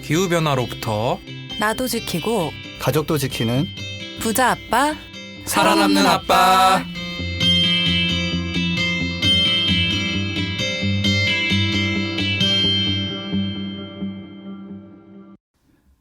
기후변화로부터 나도 지키고 가족도 지키는 부자 아빠 살아남는 아빠.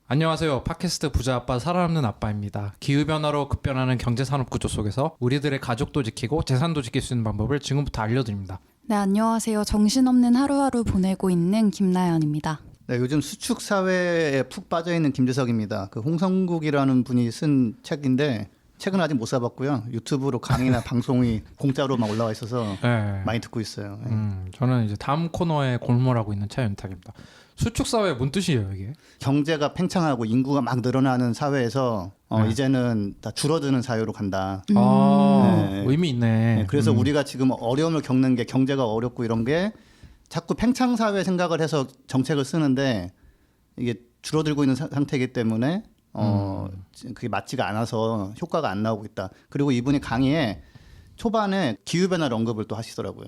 안녕하세요. 팟캐스트 부자 아빠 살아남는 아빠입니다. 기후변화로 급변하는 경제산업구조 속에서 우리들의 가족도 지키고 재산도 지킬 수 있는 방법을 지금부터 알려드립니다. 네, 안녕하세요. 정신없는 하루하루 보내고 있는 김나연입니다. 네, 요즘 수축 사회에 푹 빠져 있는 김재석입니다. 그 홍성국이라는 분이 쓴 책인데 책은 아직 못 사봤고요. 유튜브로 강의나 방송이 공짜로 막 올라와 있어서 네. 많이 듣고 있어요. 저는 이제 다음 코너에 골몰하고 있는 차윤탁입니다. 수축 사회 뭔 뜻이에요, 이게? 경제가 팽창하고 인구가 막 늘어나는 사회에서 이제는 다 줄어드는 사회로 간다. 네. 의미 있네. 네, 그래서 우리가 지금 어려움을 겪는 게 경제가 어렵고 이런 게 자꾸 팽창 사회 생각을 해서 정책을 쓰는데 이게 줄어들고 있는 상태이기 때문에 그게 맞지가 않아서 효과가 안 나오고 있다. 그리고 이분이 강의에 초반에 기후변화를 언급을 또 하시더라고요.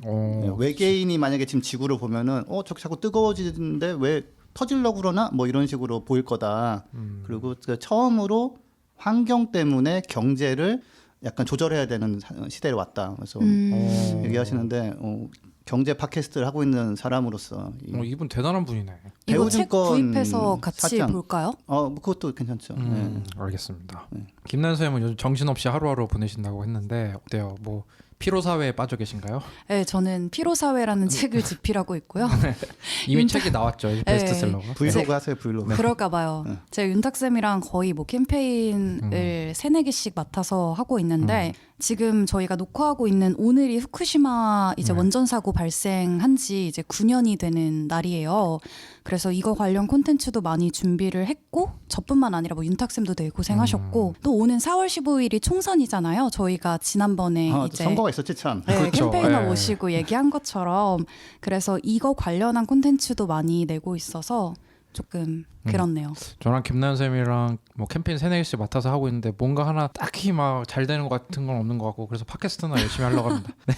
네, 외계인이 만약에 지금 지구를 보면은 자꾸 뜨거워지는데 왜 터질려고 그러나 뭐 이런 식으로 보일 거다. 그리고 처음으로 환경 때문에 경제를 약간 조절해야 되는 시대에 왔다. 그래서 얘기하시는데 경제 팟캐스트를 하고 있는 사람으로서 이분 대단한 분이네. 이거 책 구입해서 같이 사장. 볼까요? 그것도 괜찮죠. 알겠습니다. 김나연 선생님은 요즘 정신없이 하루하루 보내신다고 했는데 어때요? 뭐 피로사회에 빠져 계신가요? 네, 저는 피로사회라는 책을 집필하고 있고요. 이미 책이 나왔죠. 베스트셀러가. 브이로그 하세요. 브이로그. 그럴까 봐요. 제가 윤탁쌤이랑 거의 뭐 캠페인을 3-4개씩 맡아서 하고 있는데 지금 저희가 녹화하고 있는 오늘이 후쿠시마 이제 원전 사고 발생한 지 이제 9년이 되는 날이에요. 그래서 이거 관련 콘텐츠도 많이 준비를 했고 저뿐만 아니라 뭐 윤탁쌤도 되게 고생하셨고 또 오는 4월 15일이 총선이잖아요. 저희가 지난번에 이제 선거가 있었지 참. 네, 그렇죠. 캠페이너 모시고 얘기한 것처럼 그래서 이거 관련한 콘텐츠도 많이 내고 있어서 조금 그렇네요. 저랑 김나연 쌤이랑 뭐 캠페인 3-4개씩 맡아서 하고 있는데 뭔가 하나 딱히 막 잘 되는 것 같은 건 없는 것 같고 그래서 팟캐스트나 열심히 하려고 합니다. 네.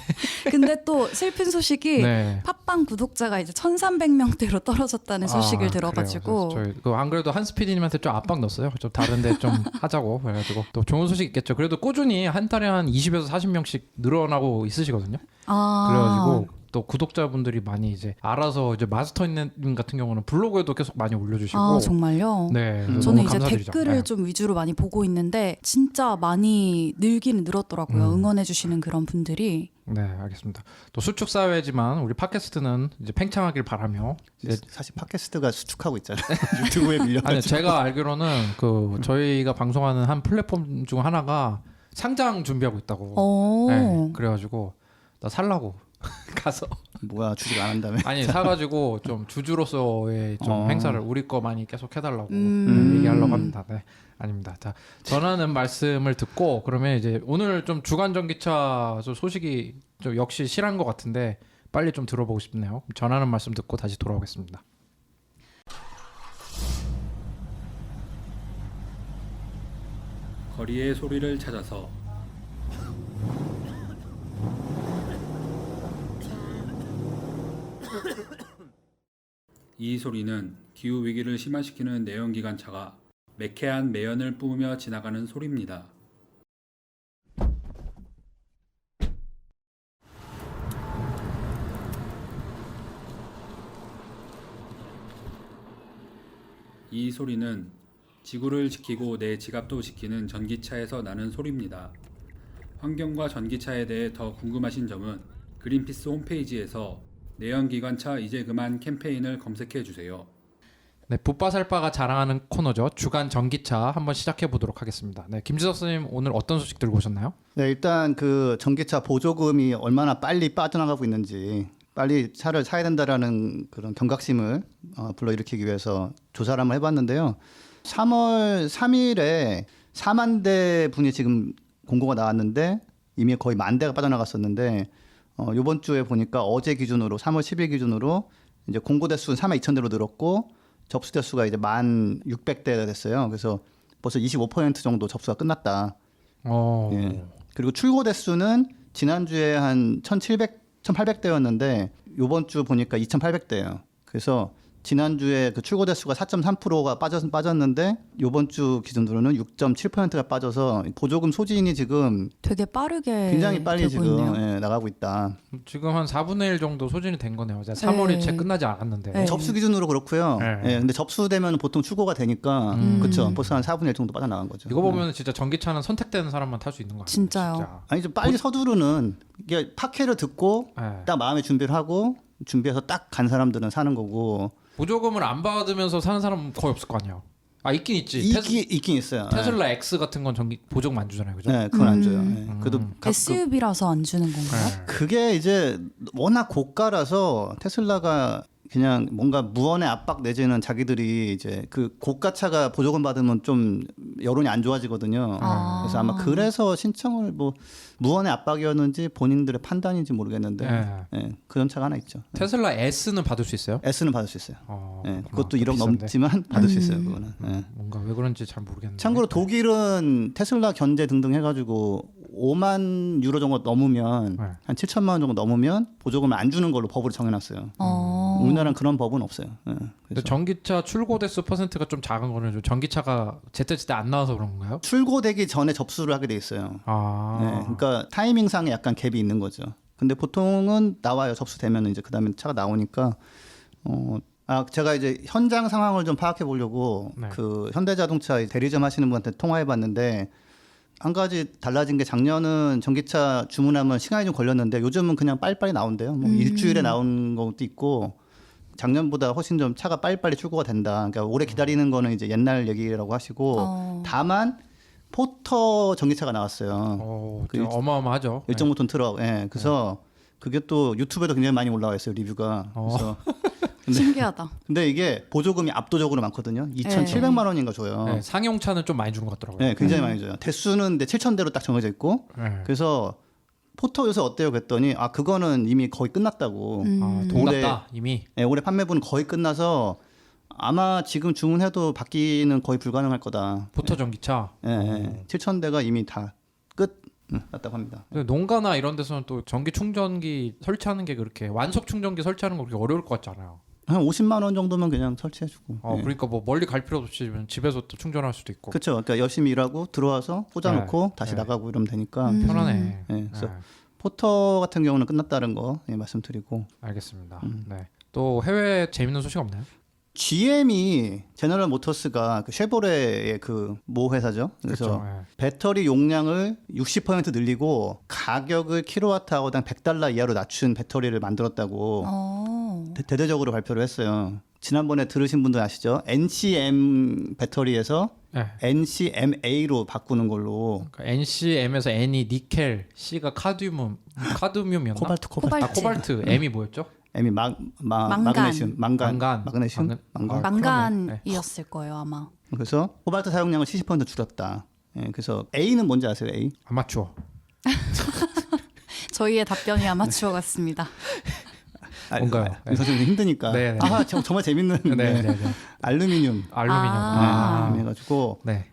근데 또 슬픈 소식이 팟빵 구독자가 이제 1,300명대로 떨어졌다는 소식을 들어가지고 저희 안 그래도 한스 PD님한테 좀 압박 넣었어요. 좀 다른데 좀 하자고 그래가지고 또 좋은 소식 있겠죠. 그래도 꾸준히 한 달에 한 20에서 40명씩 늘어나고 있으시거든요. 그래가지고 또 구독자분들이 많이 이제 알아서 이제 마스터님 같은 경우는 블로그에도 계속 많이 올려주시고. 정말요? 네. 저는 이제 감사드리죠. 댓글을 좀 위주로 많이 보고 있는데 진짜 많이 늘기는 늘었더라고요. 응원해주시는 그런 분들이. 네, 알겠습니다. 또 수축 사회지만 우리 팟캐스트는 이제 팽창하길 바라며. 사실 팟캐스트가 수축하고 있잖아요. 유튜브에 밀려가지고. 아니 제가 알기로는 저희가 방송하는 한 플랫폼 중 하나가 상장 준비하고 있다고. 네, 그래가지고 나 살라고. 가서 뭐야 주식 안 한다며? 아니 사가지고 좀 주주로서의 좀 행사를 우리 거 많이 계속 해달라고 얘기하려고 합니다. 네, 아닙니다. 자, 전하는 말씀을 듣고 그러면 이제 오늘 좀 주간 전기차 소식이 좀 역시 실한 것 같은데 빨리 좀 들어보고 싶네요. 전하는 말씀 듣고 다시 돌아오겠습니다. 거리의 소리를 찾아서 이 소리는 기후위기를 심화시키는 내연기관차가 매캐한 매연을 뿜으며 지나가는 소리입니다. 이 소리는 지구를 지키고 내 지갑도 지키는 전기차에서 나는 소리입니다. 환경과 전기차에 대해 더 궁금하신 점은 그린피스 홈페이지에서 내연기관차 이제 그만 캠페인을 검색해 주세요. 네, 붓바살바가 자랑하는 코너죠. 주간 전기차 한번 시작해 보도록 하겠습니다. 네, 김지석 선생님 오늘 어떤 소식 들고 오셨나요? 네, 일단 그 전기차 보조금이 얼마나 빨리 빠져나가고 있는지 빨리 차를 사야 된다라는 그런 경각심을 불러일으키기 위해서 조사를 한번 해봤는데요. 3월 3일에 4만 대 분이 지금 공고가 나왔는데 이미 거의 1만 대가 빠져나갔었는데 이번 주에 보니까 어제 기준으로 3월 10일 기준으로 이제 공고 대수는 4만 2천 대로 늘었고 접수 대수가 이제 1,600대가 됐어요. 그래서 벌써 25% 정도 접수가 끝났다. 예. 그리고 출고 대수는 지난주에 한 1,800대였는데 이번 주 보니까 2,800대예요. 그래서 지난주에 그 출고 대수가 4.3%가 빠졌는데 이번 주 기준으로는 6.7%가 빠져서 보조금 소진이 지금 되게 빠르게 굉장히 빨리 되고 지금 있네요. 예, 나가고 있다. 지금 한 4분의 1 정도 소진이 된 거네요. 3월이 네. 채 끝나지 않았는데. 네. 접수 기준으로 그렇고요. 네. 예, 근데 접수되면 보통 출고가 되니까 그렇죠. 벌써 한 4분의 1 정도 빠져나간 거죠. 이거 보면 진짜 전기차는 선택되는 사람만 탈 수 있는 거 아니에요? 진짜요. 진짜. 아니 좀 빨리 서두르는 이게 팟캐를 듣고 네. 딱 마음의 준비를 하고 준비해서 딱 간 사람들은 사는 거고 보조금을 안 받으면서 사는 사람은 거의 없을 거 아니에요. 아 있긴 있지. 있긴 있어요. 테슬라 X 같은 건 전기 보조금 안 주잖아요, 그죠? 네, 그건 안 줘요. 예. 그래도 가끔 SUV라서 안 주는 건가요? 네. 그게 이제 워낙 고가라서 테슬라가 그냥 뭔가 무언의 압박 내지는 자기들이 이제 그 고가차가 보조금 받으면 좀 여론이 안 좋아지거든요. 아. 그래서 아마 그래서 신청을 뭐 무언의 압박이었는지 본인들의 판단인지 모르겠는데 네. 예, 그런 차가 하나 있죠. 테슬라 S는 받을 수 있어요? S는 받을 수 있어요. 예, 그렇구나. 그것도 1억 비싼데. 넘지만 받을 수 있어요. 그거는. 예. 뭔가 왜 그런지 잘 모르겠는데. 참고로 독일은 테슬라 견제 등등 해가지고 5만 유로 정도 넘으면 네. 한 7천만 원 정도 넘으면 보조금을 안 주는 걸로 법으로 정해놨어요. 우리나라는 그런 법은 없어요. 예. 근데 그래서 전기차 출고 대수 퍼센트가 좀 작은 거는 좀 전기차가 제때제때 안 나와서 그런 건가요? 출고되기 전에 접수를 하게 돼 있어요. 아, 네, 그러니까 타이밍상에 약간 갭이 있는 거죠. 근데 보통은 나와요. 접수되면 이제 그다음에 차가 나오니까 제가 이제 현장 상황을 좀 파악해 보려고 네. 그 현대자동차 대리점 하시는 분한테 통화해 봤는데 한 가지 달라진 게 작년은 전기차 주문하면 시간이 좀 걸렸는데 요즘은 그냥 빨리빨리 나온대요. 뭐 일주일에 나온 것도 있고 작년보다 훨씬 좀 차가 빨리빨리 출고가 된다. 그러니까 오래 기다리는 거는 이제 옛날 얘기라고 하시고 다만 포터 전기차가 나왔어요. 좀 어마어마하죠. 1.5톤 트럭. 예. 그래서 그게 또 유튜브에도 굉장히 많이 올라와 있어요, 리뷰가. 그래서 신기하다. 근데 이게 보조금이 압도적으로 많거든요. 2,700만 원인가 줘요. 네, 상용차는 좀 많이 주는 것 같더라고요. 네, 굉장히 많이 줘요. 대수는 근데 7,000대로 딱 정해져 있고. 네. 그래서 포터 요새 어때요? 그랬더니 그거는 이미 거의 끝났다고. 동났다 이미. 예, 올해 판매분은 거의 끝나서 아마 지금 주문해도 받기는 거의 불가능할 거다. 포터 전기차. 예, 예. 7,000대가 이미 다 끝 났다고 합니다. 근데 농가나 이런 데서는 또 전기 충전기 설치하는 게 그렇게 완속 충전기 설치하는 거 그렇게 어려울 것 같지 않아요. 한 50만 원 정도면 그냥 설치해주고. 예. 그러니까 뭐 멀리 갈 필요 없이 집에서 또 충전할 수도 있고. 그렇죠. 그러니까 열심히 일하고 들어와서 꽂아놓고 네. 다시 네. 나가고 이러면 되니까. 편하네. 예, 그래서 네. 포터 같은 경우는 끝났다는 거 말씀드리고. 알겠습니다. 네. 또 해외 재밌는 소식 없나요? GM이 제너럴 모터스가 그 쉐보레의 그 모 회사죠. 그래서 그렇죠. 예. 배터리 용량을 60% 늘리고 가격을 킬로와트아워당 $100 이하로 낮춘 배터리를 만들었다고 대대적으로 발표를 했어요. 지난번에 들으신 분들 아시죠? NCM 배터리에서 네. NCMA로 바꾸는 걸로. 그러니까 NCM에서 N이 니켈, C가 카드뮮이었나? 코발트. 코발트. M이 뭐였죠? M이 마그네슘, 망간. 마그네슘, 망간. 망간이었을 거예요 아마. 그래서 코발트 사용량을 70% 줄였다. 예, 그래서 A는 뭔지 아세요? A? 아마추어. 저희의 답변이 아마추어 같습니다. 뭔가요? 네. 선생님 힘드니까. 네, 네. 정말 재밌는. 네. 알루미늄. 해가지고 네.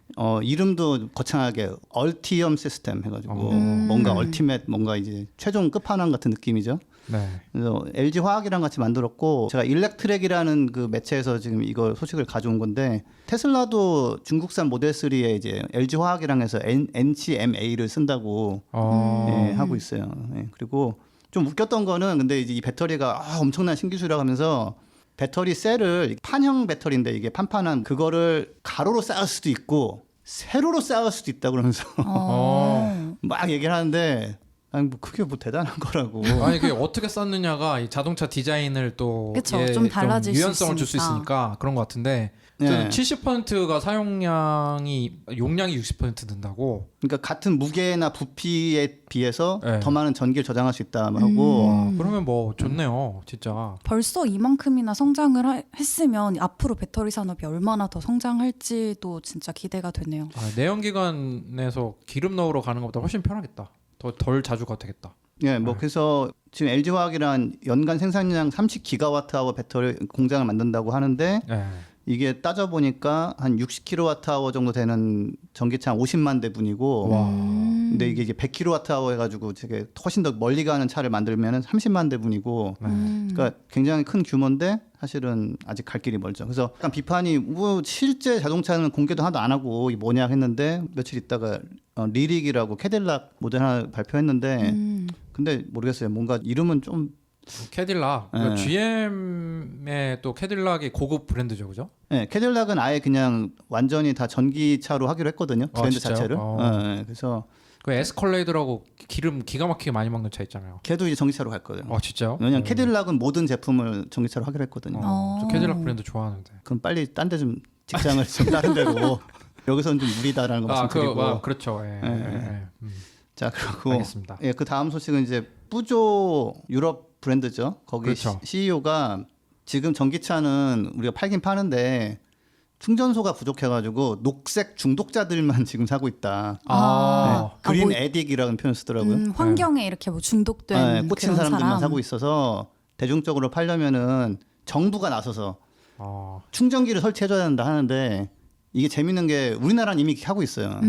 이름도 거창하게 얼티엄 시스템 해가지고 뭔가 얼티밋 뭔가 이제 최종 끝판왕 같은 느낌이죠. 네. 그래서 LG 화학이랑 같이 만들었고 제가 일렉트랙이라는 그 매체에서 지금 이걸 소식을 가져온 건데 테슬라도 중국산 모델 3에 이제 LG 화학이랑 해서 NCMA를 쓴다고 예, 하고 있어요. 예, 그리고 좀 웃겼던 거는 근데 이제 이 배터리가 엄청난 신기술이라고 하면서 배터리 셀을 판형 배터리인데 이게 판판한 그거를 가로로 쌓을 수도 있고 세로로 쌓을 수도 있다 그러면서 막 얘기를 하는데 아니 뭐 그게 뭐 대단한 거라고. 아니 그게 어떻게 썼느냐가 이 자동차 디자인을 또 그쵸, 좀 달라질 수 유연성을 줄 수 있으니까. 있으니까 그런 것 같은데 네. 70%가 용량이 60% 는다고. 그러니까 같은 무게나 부피에 비해서 네. 더 많은 전기를 저장할 수 있다 하고. 그러면 뭐 좋네요, 진짜. 벌써 이만큼이나 성장을 했으면 앞으로 배터리 산업이 얼마나 더 성장할지도 진짜 기대가 되네요. 내연기관에서 기름 넣으러 가는 것보다 훨씬 편하겠다. 덜 자주 가도 되겠다. 예, 뭐 그래서 지금 LG 화학이란 연간 생산량 30기가와트아워 배터리 공장을 만든다고 하는데 네. 이게 따져 보니까 한 60kWh 정도 되는 전기차 한 50만 대 분이고, 근데 이게 100kWh 해가지고 되게 훨씬 더 멀리 가는 차를 만들면은 30만 대 분이고, 그러니까 굉장히 큰 규모인데 사실은 아직 갈 길이 멀죠. 그래서 약간 비판이 뭐 실제 자동차는 공개도 하나도 안 하고 이게 뭐냐 했는데 며칠 있다가 리릭이라고 캐딜락 모델 하나 발표했는데 근데 모르겠어요. 뭔가 이름은 좀 캐딜락. 네. GM의 또 캐딜락이 고급 브랜드죠, 그죠? 네, 캐딜락은 아예 그냥 완전히 다 전기차로 하기로 했거든요. 브랜드 진짜요? 자체를. 어. 그래서 그 에스컬레이드라고 기름 기가 막히게 많이 먹는 차 있잖아요. 걔도 이제 전기차로 갈 거예요. 진짜요? 왜냐면 캐딜락은 모든 제품을 전기차로 하기로 했거든요. 저 캐딜락 브랜드 좋아하는데. 그럼 빨리 딴 데 좀 직장을 좀 다른 데로 여기서는 좀 무리다라는 거 말씀드리고. 그렇죠. 자, 그리고 알겠습니다. 그 다음 소식은 이제 뿌조 유럽 브랜드죠. 거기 그렇죠. CEO가 지금 전기차는 우리가 팔긴 파는데 충전소가 부족해가지고 녹색 중독자들만 지금 사고 있다. 그린 에딕이라는 표현 쓰더라고요. 환경에 이렇게 뭐 중독된 꽂힌 그런 사람들만 사람. 사고 있어서 대중적으로 팔려면은 정부가 나서서 아, 충전기를 설치해줘야 된다 하는데 이게 재밌는 게 우리나라는 이미 하고 있어요.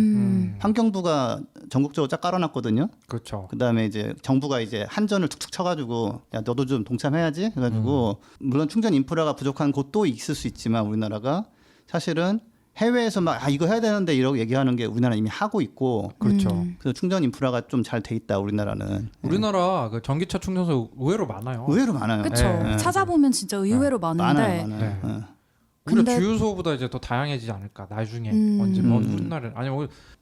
환경부가 전국적으로 쫙 깔아놨거든요. 그렇죠. 그다음에 이제 정부가 이제 한전을 툭툭 쳐가지고 야 너도 좀 동참해야지 해가지고 물론 충전 인프라가 부족한 곳도 있을 수 있지만 우리나라가 사실은 해외에서 막 이거 해야 되는데 이러고 얘기하는 게 우리나라 이미 하고 있고 그렇죠. 그래서 충전 인프라가 좀 잘 돼 있다 우리나라는. 우리나라 그 전기차 충전소 의외로 많아요. 의외로 많아요. 그렇죠. 네. 찾아보면 진짜 의외로 많은데 많아요. 네. 예. 오히려 주유소보다 이제 더 다양해지지 않을까 나중에 언제 우리나라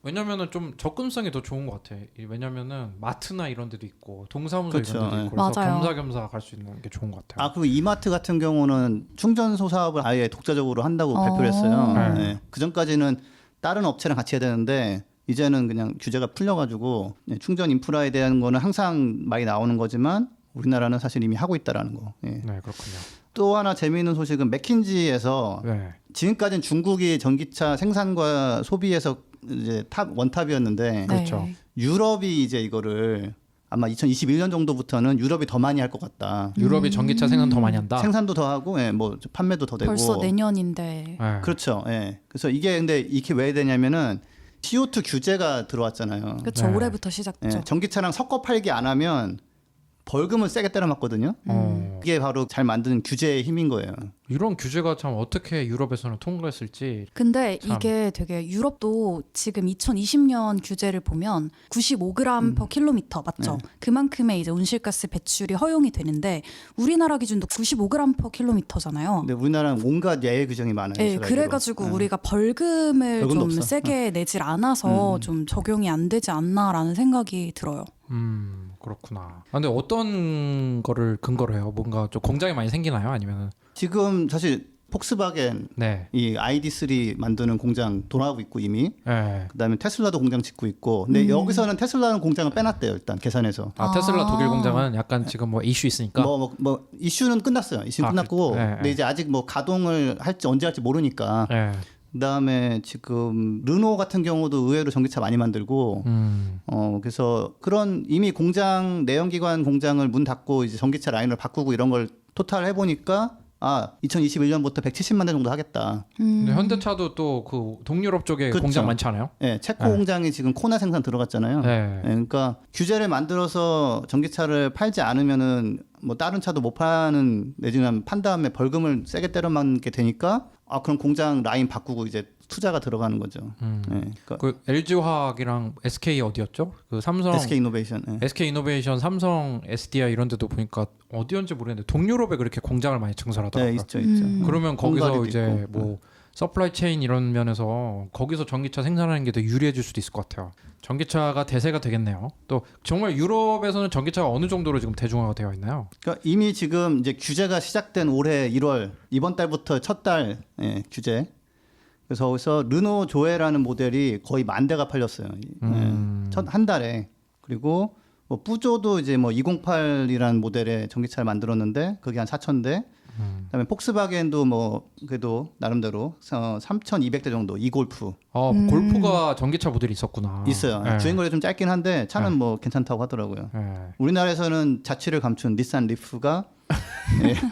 왜냐면은 좀 접근성이 더 좋은 것 같아. 왜냐면은 마트나 이런 데도 있고 동사무소 그렇죠. 이런 데도 예. 있고 그래서 맞아요. 겸사겸사 갈 수 있는 게 좋은 것 같아요. 그리고 이마트 같은 경우는 충전소 사업을 아예 독자적으로 한다고 발표를 했어요. 네. 네. 그 전까지는 다른 업체랑 같이 해야 되는데 이제는 그냥 규제가 풀려가지고 충전 인프라에 대한 거는 항상 많이 나오는 거지만 우리나라는 사실 이미 하고 있다라는 거. 예. 네, 그렇군요. 또 하나 재미있는 소식은 맥킨지에서 네. 지금까지는 중국이 전기차 생산과 소비에서 이제 원탑이었는데 그렇죠. 유럽이 이제 이거를 아마 2021년 정도부터는 유럽이 더 많이 할 것 같다. 유럽이 전기차 생산 더 많이 한다. 생산도 더 하고, 뭐 판매도 더 되고. 벌써 내년인데. 네. 그렇죠. 예. 그래서 이게 근데 이게 왜 되냐면은 CO2 규제가 들어왔잖아요. 그렇죠. 네. 올해부터 시작됐죠. 예, 전기차랑 섞어 팔기 안 하면 벌금을 세게 때려맞거든요. 그게 바로 잘 만드는 규제의 힘인 거예요. 이런 규제가 참 어떻게 유럽에서는 통과했을지. 근데 참. 이게 되게 유럽도 지금 2020년 규제를 보면 95g per 킬로미터 맞죠? 그만큼의 이제 온실가스 배출이 허용이 되는데 우리나라 기준도 95g per 킬로미터잖아요. 근데 우리나라는 온갖 예외 규정이 많아요. 네, 제가 그래가지고 알기로. 우리가 벌금을 벌금도 좀 없어. 세게 내질 않아서 좀 적용이 안 되지 않나라는 생각이 들어요. 그렇구나. 근데 어떤 거를 근거로 해요? 뭔가 좀 공장이 많이 생기나요? 아니면은 지금 사실 폭스바겐 네. 이 ID3 만드는 공장 돌아가고 있고 이미 네. 그다음에 테슬라도 공장 짓고 있고 근데 여기서는 테슬라는 공장을 빼놨대요 일단 계산해서 테슬라 독일 공장은 약간 지금 뭐 이슈 있으니까. 뭐 이슈는 끝났어요 이슈는 끝났고 네, 근데 이제 아직 뭐 가동을 할지 언제 할지 모르니까 네. 그다음에 지금 르노 같은 경우도 의외로 전기차 많이 만들고 그래서 그런 이미 공장 내연기관 공장을 문 닫고 이제 전기차 라인을 바꾸고 이런 걸 토탈 해보니까 2021년부터 170만 대 정도 하겠다. 근데 현대차도 또 그 동유럽 쪽에 그렇죠. 공장 많지 않아요? 네, 체코 공장이 지금 코나 생산 들어갔잖아요. 네. 그러니까 규제를 만들어서 전기차를 팔지 않으면은 뭐 다른 차도 못 파는 내지는 판 다음에 벌금을 세게 때려맞게 되니까 그럼 공장 라인 바꾸고 이제 투자가 들어가는 거죠. 네, 그러니까 그 LG 화학이랑 SK 어디였죠? 그 삼성 SK 이노베이션. 네. SK 이노베이션, 삼성, SDI 이런 데도 보니까 어디였는지 모르겠는데 동유럽에 그렇게 공장을 많이 증설하더라고요. 네, 있죠. 그러면 거기서 헝가리도 이제 있고. 뭐 서플라이 체인 이런 면에서 거기서 전기차 생산하는 게 더 유리해질 수도 있을 것 같아요. 전기차가 대세가 되겠네요. 또 정말 유럽에서는 전기차가 어느 정도로 지금 대중화가 되어 있나요? 그러니까 이미 지금 이제 규제가 시작된 올해 1월 이번 달부터 첫 달 규제. 그래서 거기서 르노 조에라는 모델이 거의 10,000대가 팔렸어요. 첫 한 달에. 그리고 뭐 뿌조도 이제 뭐 208이라는 모델의 전기차를 만들었는데 그게 한 4,000대. 그다음에 폭스바겐도 뭐 그래도 나름대로 3,200대 정도 이골프 골프가 전기차 모델이 있었구나. 있어요. 네. 주행거리 좀 짧긴 한데 차는 뭐 괜찮다고 하더라고요. 네. 우리나라에서는 자취를 감춘 닛산 리프가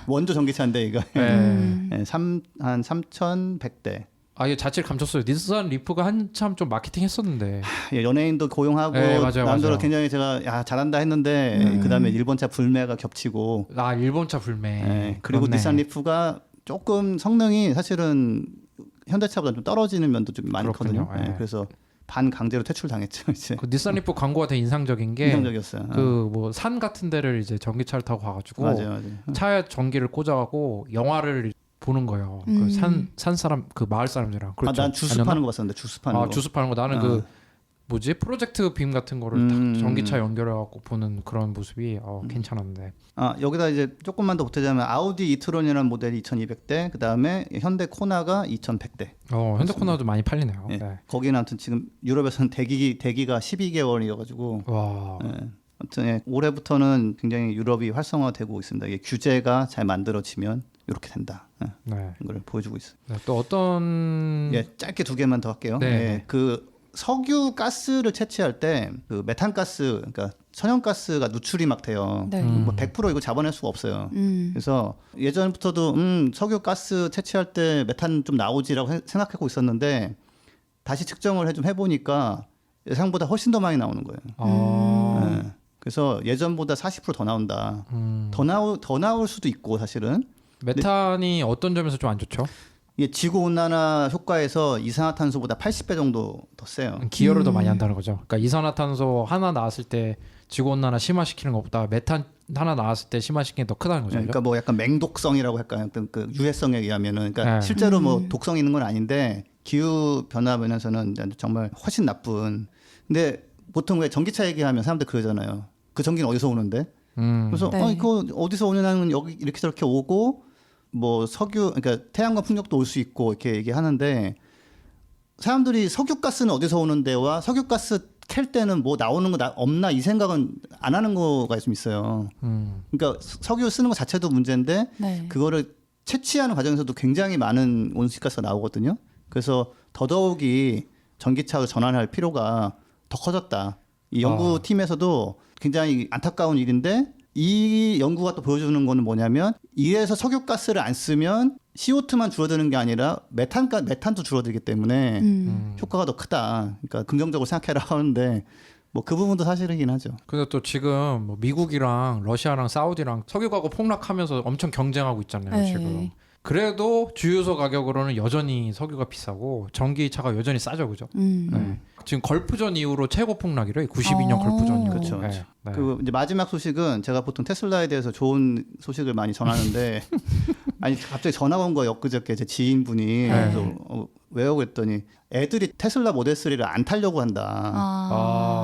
원조 전기차인데 이거 네. 한 3,100대 아예 자취를 감췄어요. 닛산 리프가 한참 좀 마케팅 했었는데. 예, 연예인도 고용하고 네, 맞아요, 남들은 맞아요. 굉장히 제가 야 잘한다 했는데 그다음에 일본차 불매가 겹치고 아 일본차 불매. 예, 그리고 그렇네. 닛산 리프가 조금 성능이 사실은 현대차보다 좀 떨어지는 면도 좀 많거든요. 그렇군요. 예. 그래서 반강제로 퇴출당했죠. 이제 그 닛산 리프 광고가 되게 인상적인 게 인상적이었어요. 그 뭐 산 같은 데를 이제 전기차를 타고 가가지고 맞아요. 차에 전기를 꽂아갖고 영화를 보는 거예요. 그 산 사람 그 마을 사람들이랑. 그렇죠. 난 주스 아니었나? 파는 거 봤었는데 주스 파는 거. 주스 파는 거 나는 그 뭐지 프로젝트 빔 같은 거를 딱 전기차 연결해갖고 보는 그런 모습이 괜찮았는데. 여기다 이제 조금만 더 보태자면 아우디 이트론이라는 모델이 2200대, 그 다음에 현대 코나가 2100대. 현대 코나도 많이 팔리네요. 예. 네. 거기는 아무튼 지금 유럽에서는 대기가 12개월이어가지고. 와. 아무튼 올해부터는 굉장히 유럽이 활성화되고 있습니다. 이게 규제가 잘 만들어지면 이렇게 된다. 네. 이걸 보여주고 있어요. 네. 또 어떤 짧게 두 개만 더 할게요. 네. 그 석유 가스를 채취할 때 그 메탄가스, 그러니까 천연가스가 누출이 막 돼요. 네. 뭐 100% 이거 잡아낼 수가 없어요. 그래서 예전부터도 석유 가스 채취할 때 메탄 좀 나오지라고 생각하고 있었는데 다시 측정을 좀 해보니까 예상보다 훨씬 더 많이 나오는 거예요. 네. 그래서 예전보다 40% 더 나온다. 더 나올 수도 있고 사실은. 메탄이 어떤 점에서 좀 안 좋죠? 이게 지구 온난화 효과에서 이산화탄소보다 80배 정도 더 세요. 기여를 더 많이 한다는 거죠. 그러니까 이산화탄소 하나 나왔을 때 지구 온난화 심화시키는 것보다 메탄 하나 나왔을 때 심화시키는 게 더 크다는 거죠. 그러니까 뭐 약간 맹독성이라고 할까요? 어떤 그 유해성에 의하면은, 그러니까 네. 실제로 뭐 독성이 있는 건 아닌데 기후 변화 면에서는 정말 훨씬 나쁜. 근데 보통 왜 전기차 얘기하면 사람들 그러잖아요. 그 전기는 어디서 오는데? 그래서 네. 이거 어디서 오냐는 여기 이렇게 저렇게 오고 뭐 석유, 그러니까 태양광 풍력도 올 수 있고 이렇게 얘기하는데 사람들이 석유가스는 어디서 오는데와 석유가스 캘 때는 뭐 나오는 거 없나 이 생각은 안 하는 거가 좀 있어요. 그러니까 석유 쓰는 것 자체도 문제인데 네. 그거를 채취하는 과정에서도 굉장히 많은 온실가스가 나오거든요. 그래서 더더욱이 전기차로 전환할 필요가 더 커졌다. 이 연구팀에서도 굉장히 안타까운 일인데 이 연구가 또 보여주는 거는 뭐냐면 이래서 석유가스를 안 쓰면 CO2만 줄어드는 게 아니라 메탄도 줄어들기 때문에 효과가 더 크다. 그러니까 긍정적으로 생각해라 하는데 뭐 그 부분도 사실이긴 하죠. 근데 또 지금 뭐 미국이랑 러시아랑 사우디랑 석유 가격 폭락하면서 엄청 경쟁하고 있잖아요. 네. 지금. 그래도 주유소 가격으로는 여전히 석유가 비싸고 전기차가 여전히 싸죠, 그죠? 네. 지금 걸프전 이후로 최고 폭락이래. 92년 걸프전 이후. 그렇죠. 네. 네. 그 이제 마지막 소식은 제가 보통 테슬라에 대해서 좋은 소식을 많이 전하는데 아니 갑자기 전화가 온 거예요. 엊그저께 제 지인분이. 그래서 왜요? 그랬더니 애들이 테슬라 모델 3를 안 타려고 한다.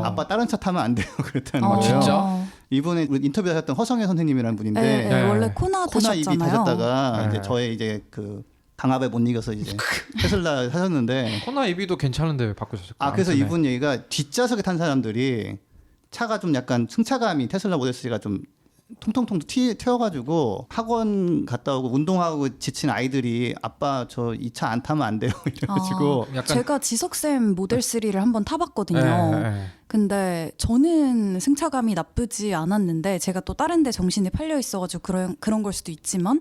아빠 다른 차 타면 안 돼요. 그랬다는 거예요. 진짜? 이분이 우리 인터뷰하셨던 허성애 선생님이라는 분인데 네, 네. 원래 코나 코나 EV 타셨잖아요. 타셨다가 네. 이제 저의 이제 그 강압에 못 이겨서 이제 테슬라 사셨는데 코나 EV도 괜찮은데 왜 바꾸셨을까요? 그래서 아무튼, 이분 얘기가 뒷좌석에 탄 사람들이 차가 좀 약간 승차감이 테슬라 모델 3가 좀 통통통 튀어가지고 학원 갔다 오고 운동하고 지친 아이들이 아빠 저 이 차 안 타면 안 돼요 이래가지고 약간- 제가 지석쌤 모델 3를 한번 타봤거든요. 네, 네. 근데 저는 승차감이 나쁘지 않았는데 제가 또 다른 데 정신이 팔려 있어가지고 그런 걸 수도 있지만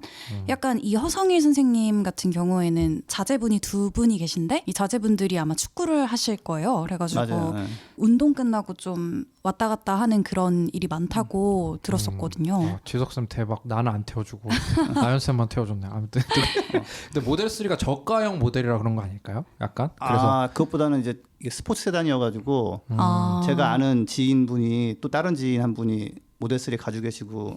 약간 이 허성일 선생님 같은 경우에는 자제분이 두 분이 계신데 이 자제분들이 아마 축구를 하실 거예요. 그래가지고 맞아요. 네. 운동 끝나고 좀 왔다 갔다 하는 그런 일이 많다고 들었었거든요. 지석쌤 대박. 나는 안 태워주고 나연쌤만 태워줬네. 아무튼 근데 모델 3가 저가형 모델이라 그런 거 아닐까요? 약간. 그래서 그것보다는 이제 이게 스포츠 세단이어가지고 아. 제가 아는 지인분이 또 다른 지인 한 분이 모델 3 가지고 계시고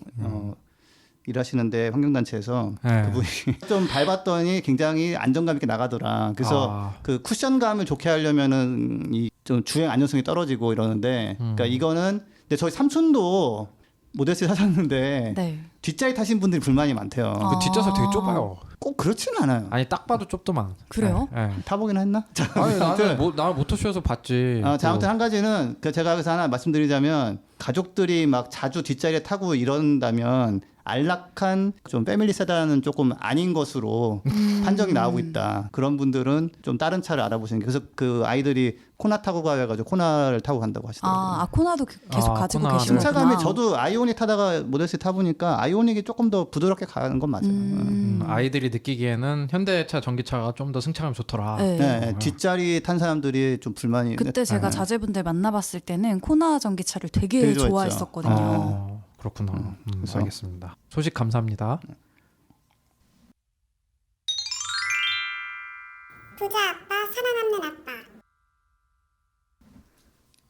일하시는데 환경단체에서 네. 그분이 좀 밟았더니 굉장히 안정감 있게 나가더라. 그래서 그 쿠션감을 좋게 하려면은 이 좀 주행 안전성이 떨어지고 이러는데, 그러니까 이거는 근데 저희 삼촌도 모델 3 사셨는데 네. 뒷자리 타신 분들이 불만이 많대요. 그 뒷좌석 되게 좁아요. 꼭 그렇지는 않아요. 아니 딱 봐도 좁더만. 그래요? 네. 네. 타보긴 했나? 아니 나는 모터쇼에서 봤지. 자, 아무튼 한 가지는 제가 여기서 하나 말씀드리자면 가족들이 막 자주 뒷자리에 타고 이런다면 안락한 좀 패밀리 세단은 조금 아닌 것으로 판정이 나오고 있다. 그런 분들은 좀 다른 차를 알아보시는 게, 그래서 그 아이들이 코나 타고 가가지고 코나를 타고 간다고 하시더라고요. 코나도 계속 가지고 코나. 계시는구나. 승차감이 저도 아이오닉 타다가 모델 3 타보니까 아이오닉이 조금 더 부드럽게 가는 건 맞아요. 아이들이 느끼기에는 현대차 전기차가 좀 더 승차감이 좋더라. 네. 네, 뒷자리 탄 사람들이 좀 불만이. 그때 제가 자제분들 만나봤을 때는 코나 전기차를 되게 되게 좋아했죠. 좋아했었거든요. 그렇구나. 그래서- 알겠습니다. 소식 감사합니다. 부자 아빠, 살아남는 아빠.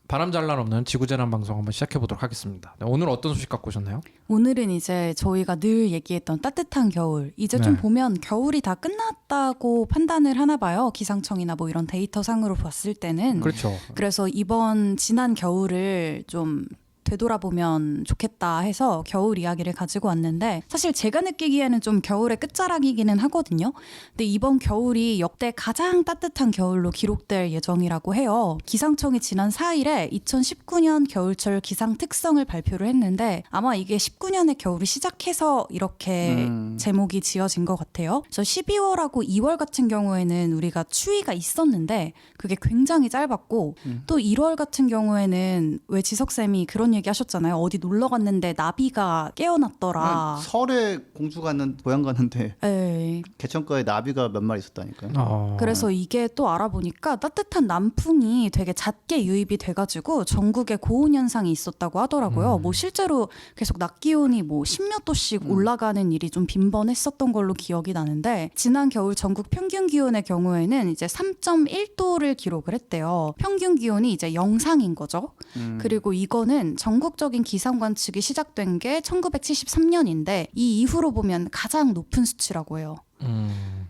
바람 잘 날 없는 지구재난 방송 한번 시작해 보도록 하겠습니다. 네, 오늘 어떤 소식 갖고 오셨나요? 오늘은 이제 저희가 늘 얘기했던 따뜻한 겨울, 이제 좀 네. 보면 겨울이 다 끝났다고 판단을 하나 봐요. 기상청이나 뭐 이런 데이터 상으로 봤을 때는. 그렇죠. 그래서 이번 지난 겨울을 좀 되돌아보면 좋겠다 해서 겨울 이야기를 가지고 왔는데, 사실 제가 느끼기에는 좀 겨울의 끝자락이기는 하거든요. 근데 이번 겨울이 역대 가장 따뜻한 겨울로 기록될 예정이라고 해요. 기상청이 지난 4일에 2019년 겨울철 기상 특성을 발표를 했는데, 아마 이게 19년의 겨울이 시작해서 이렇게 제목이 지어진 것 같아요. 그래서 12월하고 2월 같은 경우에는 우리가 추위가 있었는데 그게 굉장히 짧았고, 또 1월 같은 경우에는 왜 지석쌤이 그런 얘기 하셨잖아요. 어디 놀러 갔는데 나비가 깨어났더라. 설에 공주 갔는 고향 갔는데 네. 개천가에 나비가 몇 마리 있었다니까요. 그래서 이게 또 알아보니까 따뜻한 남풍이 되게 잦게 유입이 돼가지고 전국에 고온 현상이 있었다고 하더라고요. 뭐 실제로 계속 낮 기온이 뭐 10몇 도씩 올라가는 일이 좀 빈번했었던 걸로 기억이 나는데, 지난 겨울 전국 평균 기온의 경우에는 이제 3.1도를 기록을 했대요. 평균 기온이 이제 영상인 거죠. 그리고 이거는 전국적인 기상 관측이 시작된 게 1973년인데 이 이후로 보면 가장 높은 수치라고 해요.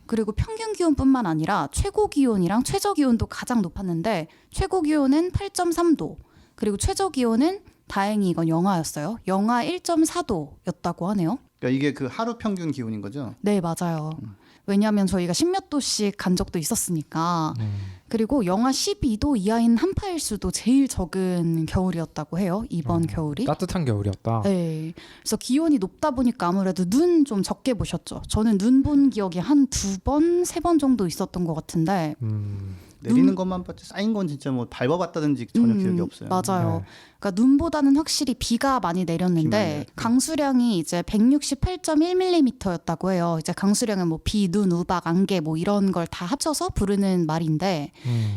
그리고 평균 기온뿐만 아니라 최고 기온이랑 최저 기온도 가장 높았는데, 최고 기온은 8.3도, 그리고 최저 기온은 다행히 이건 영하였어요. 영하 1.4도였다고 하네요. 그러니까 이게 그 하루 평균 기온인 거죠. 네, 맞아요. 왜냐하면 저희가 10몇 도씩 간 적도 있었으니까. 그리고 영하 12도 이하인 한파일수도 제일 적은 겨울이었다고 해요. 이번 겨울이. 따뜻한 겨울이었다. 네. 그래서 기온이 높다 보니까 아무래도 눈 좀 적게 보셨죠. 저는 눈 본 기억이 한 2번, 3번 정도 있었던 것 같은데. 내리는 것만 봤지 쌓인 건 진짜 뭐 밟아봤다든지 전혀 기억이 없어요. 맞아요. 네. 그러니까 눈보다는 확실히 비가 많이 내렸는데 강수량이 이제 168.1mm였다고 해요. 이제 강수량은 뭐 비, 눈, 우박, 안개 뭐 이런 걸 다 합쳐서 부르는 말인데,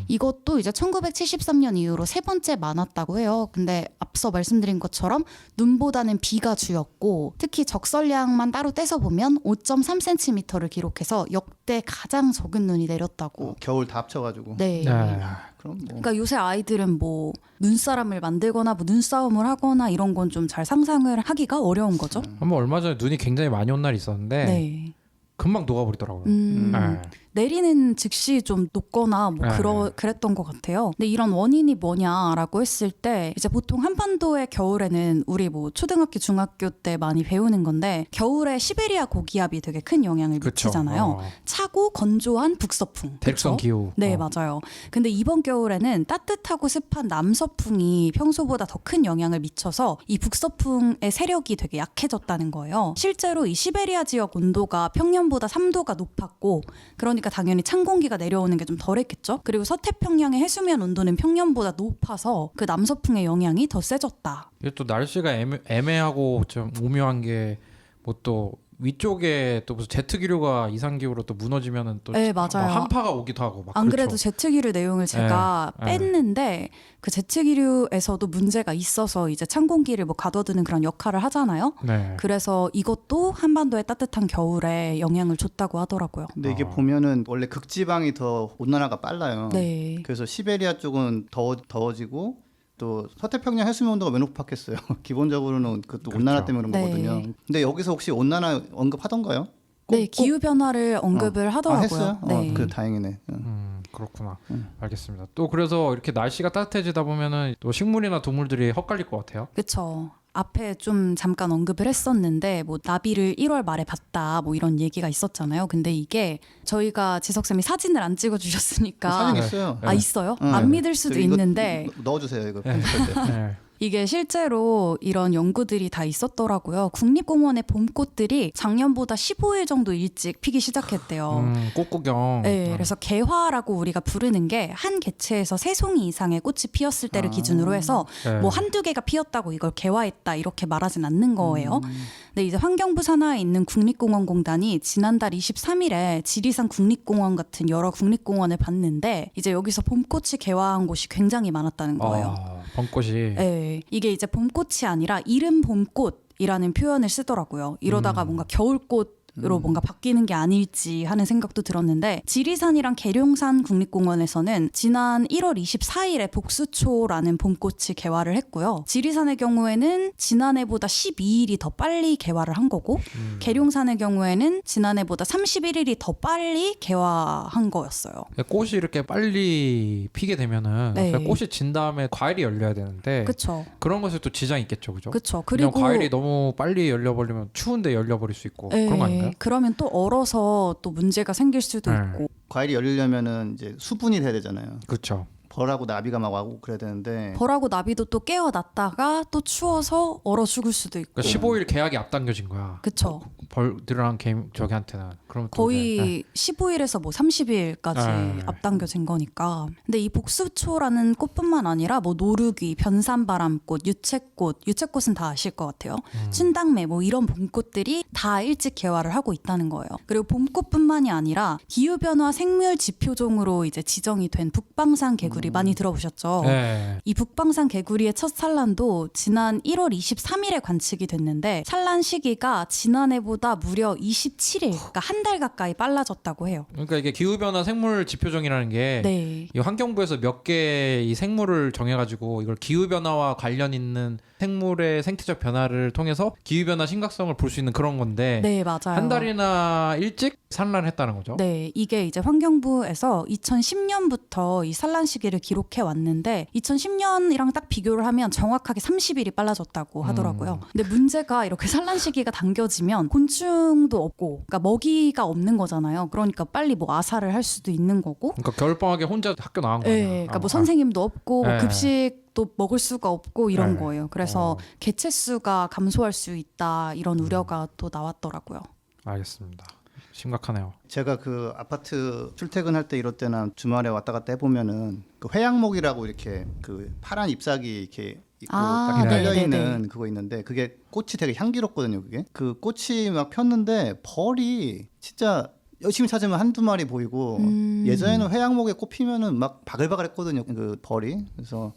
이것도 이제 1973년 이후로 세 번째 많았다고 해요. 근데 앞서 말씀드린 것처럼 눈보다는 비가 주였고, 특히 적설량만 따로 떼서 보면 5.3cm를 기록해서 역대 가장 적은 눈이 내렸다고. 겨울 다 합쳐가지고. 네. 네. 그럼 뭐. 그러니까 요새 아이들은 뭐 눈사람을 만들거나 뭐 눈싸움을 하거나 이런 건 좀 잘 상상을 하기가 어려운 거죠. 한번 얼마 전에 눈이 굉장히 많이 온 날이 있었는데 네. 금방 녹아버리더라고요. 네. 내리는 즉시 좀 녹거나 뭐 네. 그랬던 것 같아요. 근데 이런 원인이 뭐냐라고 했을 때, 이제 보통 한반도의 겨울에는 우리 뭐 초등학교, 중학교 때 많이 배우는 건데, 겨울에 시베리아 고기압이 되게 큰 영향을 그쵸. 미치잖아요. 차고 건조한 북서풍. 대륙성 그쵸? 기후. 네, 맞아요. 근데 이번 겨울에는 따뜻하고 습한 남서풍이 평소보다 더 큰 영향을 미쳐서 이 북서풍의 세력이 되게 약해졌다는 거예요. 실제로 이 시베리아 지역 온도가 평년보다 3도가 높았고, 그러니까 당연히 찬 공기가 내려오는 게 좀 덜했겠죠. 그리고 서태평양의 해수면 온도는 평년보다 높아서 그 남서풍의 영향이 더 세졌다. 이게 또 날씨가 애매하고 좀 오묘한 게, 뭐 또 위쪽에 또 무슨 제트 기류가 이상 기후로 또 무너지면은 또 네, 맞아요. 한파가 오기도 하고 막. 안 그렇죠. 그래도 제트기류 내용을 제가 네. 뺐는데, 그 제트기류에서도 문제가 있어서 이제 찬 공기를 뭐 가둬두는 그런 역할을 하잖아요. 네. 그래서 이것도 한반도의 따뜻한 겨울에 영향을 줬다고 하더라고요. 근데 이게 보면은 원래 극지방이 더 온난화가 빨라요. 네. 그래서 시베리아 쪽은 더워지고, 또 서태평양 해수면 온도가 왜 높았겠어요. 기본적으로는 그것도 온난화 때문에 그런 네. 거거든요. 근데 여기서 혹시 온난화 언급하던가요? 네, 기후 변화를 언급을 하더라고요. 했어요? 네. 그 다행이네. 그렇구나. 알겠습니다. 또 그래서 이렇게 날씨가 따뜻해지다 보면은 또 식물이나 동물들이 헛갈릴 것 같아요. 그렇죠. 앞에 좀 잠깐 언급을 했었는데, 뭐 나비를 1월 말에 봤다 뭐 이런 얘기가 있었잖아요. 근데 이게 저희가 지석쌤이 사진을 안 찍어주셨으니까 사진 있어요. 아, 있어요? 네. 안 믿을 수도 이거 있는데 넣어주세요. 이거 편집할 때. 네. 이게 실제로 이런 연구들이 다 있었더라고요. 국립공원의 봄꽃들이 작년보다 15일 정도 일찍 피기 시작했대요. 꽃구경. 네, 그래서 개화라고 우리가 부르는 게 한 개체에서 3송이 이상의 꽃이 피었을 때를 기준으로 해서 네. 뭐 한두 개가 피었다고 이걸 개화했다 이렇게 말하진 않는 거예요. 근데 이제 환경부 산하에 있는 국립공원공단이 지난달 23일에 지리산 국립공원 같은 여러 국립공원을 봤는데 이제 여기서 봄꽃이 개화한 곳이 굉장히 많았다는 거예요. 봄꽃이. 네, 이게 이제 봄꽃이 아니라 이른 봄꽃이라는 표현을 쓰더라고요. 이러다가 뭔가 겨울꽃으로 뭔가 바뀌는 게 아닐지 하는 생각도 들었는데 지리산이랑 계룡산 국립공원에서는 지난 1월 24일에 복수초라는 봄꽃이 개화를 했고요. 지리산의 경우에는 지난해보다 12일이 더 빨리 개화를 한 거고 계룡산의 경우에는 지난해보다 31일이 더 빨리 개화한 거였어요. 꽃이 이렇게 빨리 피게 되면은 네. 그러니까 꽃이 진 다음에 과일이 열려야 되는데 그쵸. 그런 것에 또 지장이 있겠죠, 그죠? 그쵸. 그리고 그리고 과일이 너무 빨리 열려버리면 추운데 열려버릴 수 있고 그런 거 아닌가요? 그러면 또 얼어서 또 문제가 생길 수도 네. 있고. 과일이 열리려면은 이제 수분이 돼야 되잖아요. 그렇죠. 벌하고 나비가 막 와고 그래야 되는데 벌하고 나비도 또 깨어났다가 또 추워서 얼어 죽을 수도 있고. 그러니까 15일 계약이 앞당겨진 거야. 그쵸. 벌들랑 저기한테는 그럼 또 거의 이제, 15일에서 뭐 30일까지 네. 앞당겨진 거니까. 근데 이 복수초라는 꽃뿐만 아니라 뭐 노루귀, 변산바람꽃, 유채꽃은 다 아실 것 같아요. 춘당매 뭐 이런 봄꽃들이 다 일찍 개화를 하고 있다는 거예요. 그리고 봄꽃뿐만이 아니라 기후변화 생물 지표종으로 이제 지정이 된 북방산 개구리 많이 들어보셨죠? 네. 이 북방산 개구리의 첫 산란도 지난 1월 23일에 관측이 됐는데 산란 시기가 지난해보다 무려 27일, 그러니까 한 달 가까이 빨라졌다고 해요. 그러니까 이게 기후변화 생물 지표종이라는 게 네. 이 환경부에서 몇 개 이 생물을 정해가지고 이걸 기후변화와 관련 있는 생물의 생태적 변화를 통해서 기후변화 심각성을 볼 수 있는 그런 건데 네, 맞아요. 한 달이나 일찍 산란했다는 거죠. 네, 이게 이제 환경부에서 2010년부터 이 산란 시기를 기록해 왔는데 2010년이랑 딱 비교를 하면 정확하게 30일이 빨라졌다고 하더라고요. 근데 문제가 이렇게 산란 시기가 당겨지면 곤충도 없고, 그러니까 먹이가 없는 거잖아요. 그러니까 빨리 뭐 아사를 할 수도 있는 거고. 그러니까 겨울방학에 혼자 학교 나간 거야. 네, 그러니까 뭐 선생님도 없고 뭐 네. 급식도 먹을 수가 없고 이런 네. 거예요. 그래서 개체 수가 감소할 수 있다 이런 우려가 또 나왔더라고요. 알겠습니다. 심각하네요. 제가 그 아파트 출퇴근할 때 이럴 때나 주말에 왔다 갔다 해보면은 그 회양목이라고 이렇게 그 파란 ip사귀 이렇게 있고 딱 네, 깔려 네, 있는 네. 그거 있는데 그게 꽃이 되게 향기롭거든요. 그게 그 꽃이 막 폈는데 벌이 진짜 열심히 찾으면 한두 마리 보이고 예전에는 회양목에 꽃 피면은 막 바글바글했거든요. 그 벌이. 그래서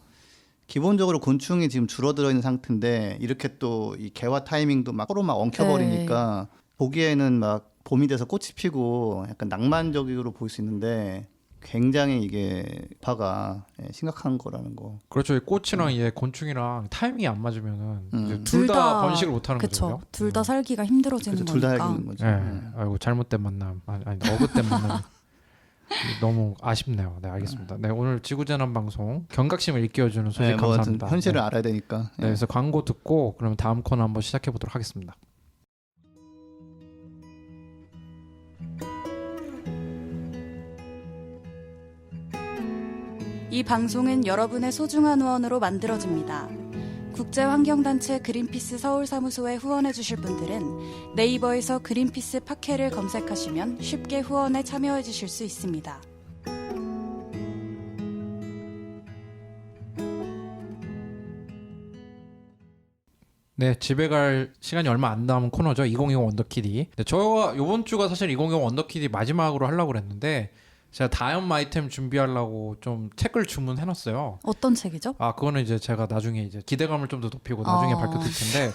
기본적으로 곤충이 지금 줄어들어 있는 상태인데 이렇게 또 이 개화 타이밍도 막 서로 막 엉켜버리니까 보기에는 막 봄이 돼서 꽃이 피고 약간 낭만적으로 보일 수 있는데 굉장히 이게 파가 심각한 거라는 거. 그렇죠. 이 꽃이랑 이제 곤충이랑 타이밍이 안 맞으면은 음. 둘 다 번식을 못 하는 그쵸. 거죠. 둘 다 살기가 힘들어지는 둘 다 거니까. 하는 거죠. 네. 아이고 잘못된 만남. 아니 어긋된 만남. 너무 아쉽네요. 네, 알겠습니다. 네, 오늘 지구재난 방송 경각심을 일깨워주는 소식 네, 뭐 감사합니다. 현실을 네. 알아야 되니까. 네, 그래서 광고 듣고 그럼 다음 코너 한번 시작해 보도록 하겠습니다. 이 방송은 여러분의 소중한 후원으로 만들어집니다. 국제환경단체 그린피스 서울사무소에 후원해주실 분들은 네이버에서 그린피스 팟캐를 검색하시면 쉽게 후원에 참여해주실 수 있습니다. 네, 집에 갈 시간이 얼마 안 남은 코너죠. 2020 원더키디. 네, 저가 이번 주가 사실 2020 원더키디 마지막으로 하려고 그랬는데 제가 다음 아이템 준비하려고 좀 책을 주문해놨어요. 어떤 책이죠? 아, 그거는 이제 제가 나중에 이제 기대감을 좀 더 높이고 나중에 밝혀드릴 텐데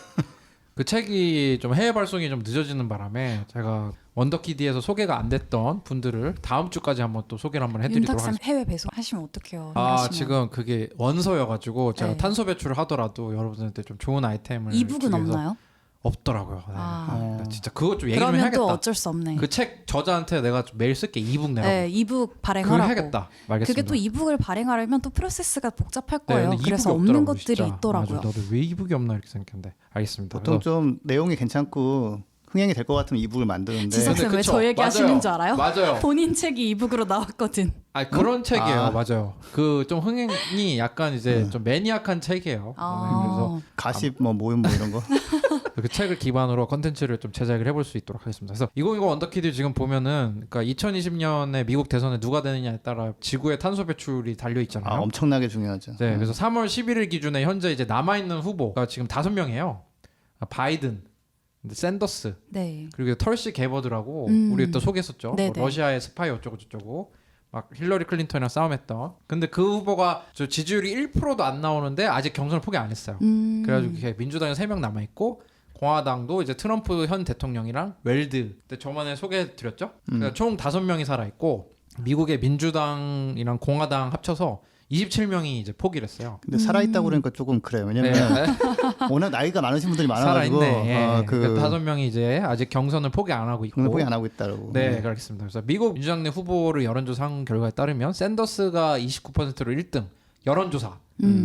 그 책이 좀 해외 발송이 좀 늦어지는 바람에 제가 원더키디에서 소개가 안 됐던 분들을 다음 주까지 한번 또 소개를 한번 해드리도록 윤탁쌤 하겠습니다. 해외 배송하시면 어떡해요? 아, 하시면. 지금 그게 원서여가지고 제가 네. 탄소 배출을 하더라도 여러분한테 좀 좋은 아이템을 이북은 주기 위해서 없나요? 없더라고요. 네. 아. 네, 진짜 그것 좀 얘기 좀 그러면 해야겠다. 또 어쩔 수 없네. 그 책 저자한테 내가 좀 메일 쓸게. 이북 내라고. 네, 이북 그걸 발행하라고. 해야겠다. 알겠습니다. 그게 또 이북을 발행하려면 또 프로세스가 복잡할 네, 거예요. 근데 그래서 이북이 없는 없더라고요, 것들이 진짜. 있더라고요. 맞아, 나도 왜 이북이 없나 이렇게 생각했는데 알겠습니다. 보통 그래서 좀 내용이 괜찮고 흥행이 될 것 같으면 이북을 만드는데 지석쌤 왜 그쵸. 저 얘기하시는 맞아요. 줄 알아요? 맞아요. 본인 책이 이북으로 나왔거든. 아 그런 책이에요. 아. 맞아요. 그 좀 흥행이 약간 이제 좀 매니악한 책이에요. 그래서 가십 뭐 모임 뭐 이런 거. 그 책을 기반으로 컨텐츠를 좀 제작을 해볼 수 있도록 하겠습니다. 그래서 2020 언더키드 지금 보면은 그러니까 2020년에 미국 대선에 누가 되느냐에 따라 지구의 탄소 배출이 달려 있잖아요. 엄청나게 중요하죠. 네, 그래서 3월 11일 기준에 현재 이제 남아 있는 후보가 지금 5명이에요. 바이든, 샌더스, 네. 그리고 털시 게버드라고 우리 또 소개했었죠. 뭐 네네. 러시아의 스파이 어쩌고 저쩌고 막 힐러리 클린턴이랑 싸움했던. 근데 그 후보가 저 지지율이 1%도 안 나오는데 아직 경선을 포기 안 했어요. 그래가지고 이렇게 민주당에 3명 남아 있고 공화당도 이제 트럼프 현 대통령이랑 웰드 그때 저번에 소개해드렸죠. 그러니까 총 5명이 살아 있고 미국의 민주당이랑 공화당 합쳐서 27명이 이제 포기를 했어요. 근데 살아있다고 그러니까 조금 그래요. 왜냐면 워낙 나이가 많으신 분들이 많아가지고 살아있네. 그 5명이 이제 아직 경선을 포기 안 하고 있고. 포기 안 하고 있다라고. 네, 그렇습니다. 그래서 미국 민주당 내 후보를 여론조사 한 결과에 따르면 샌더스가 29%로 1등. 여론조사.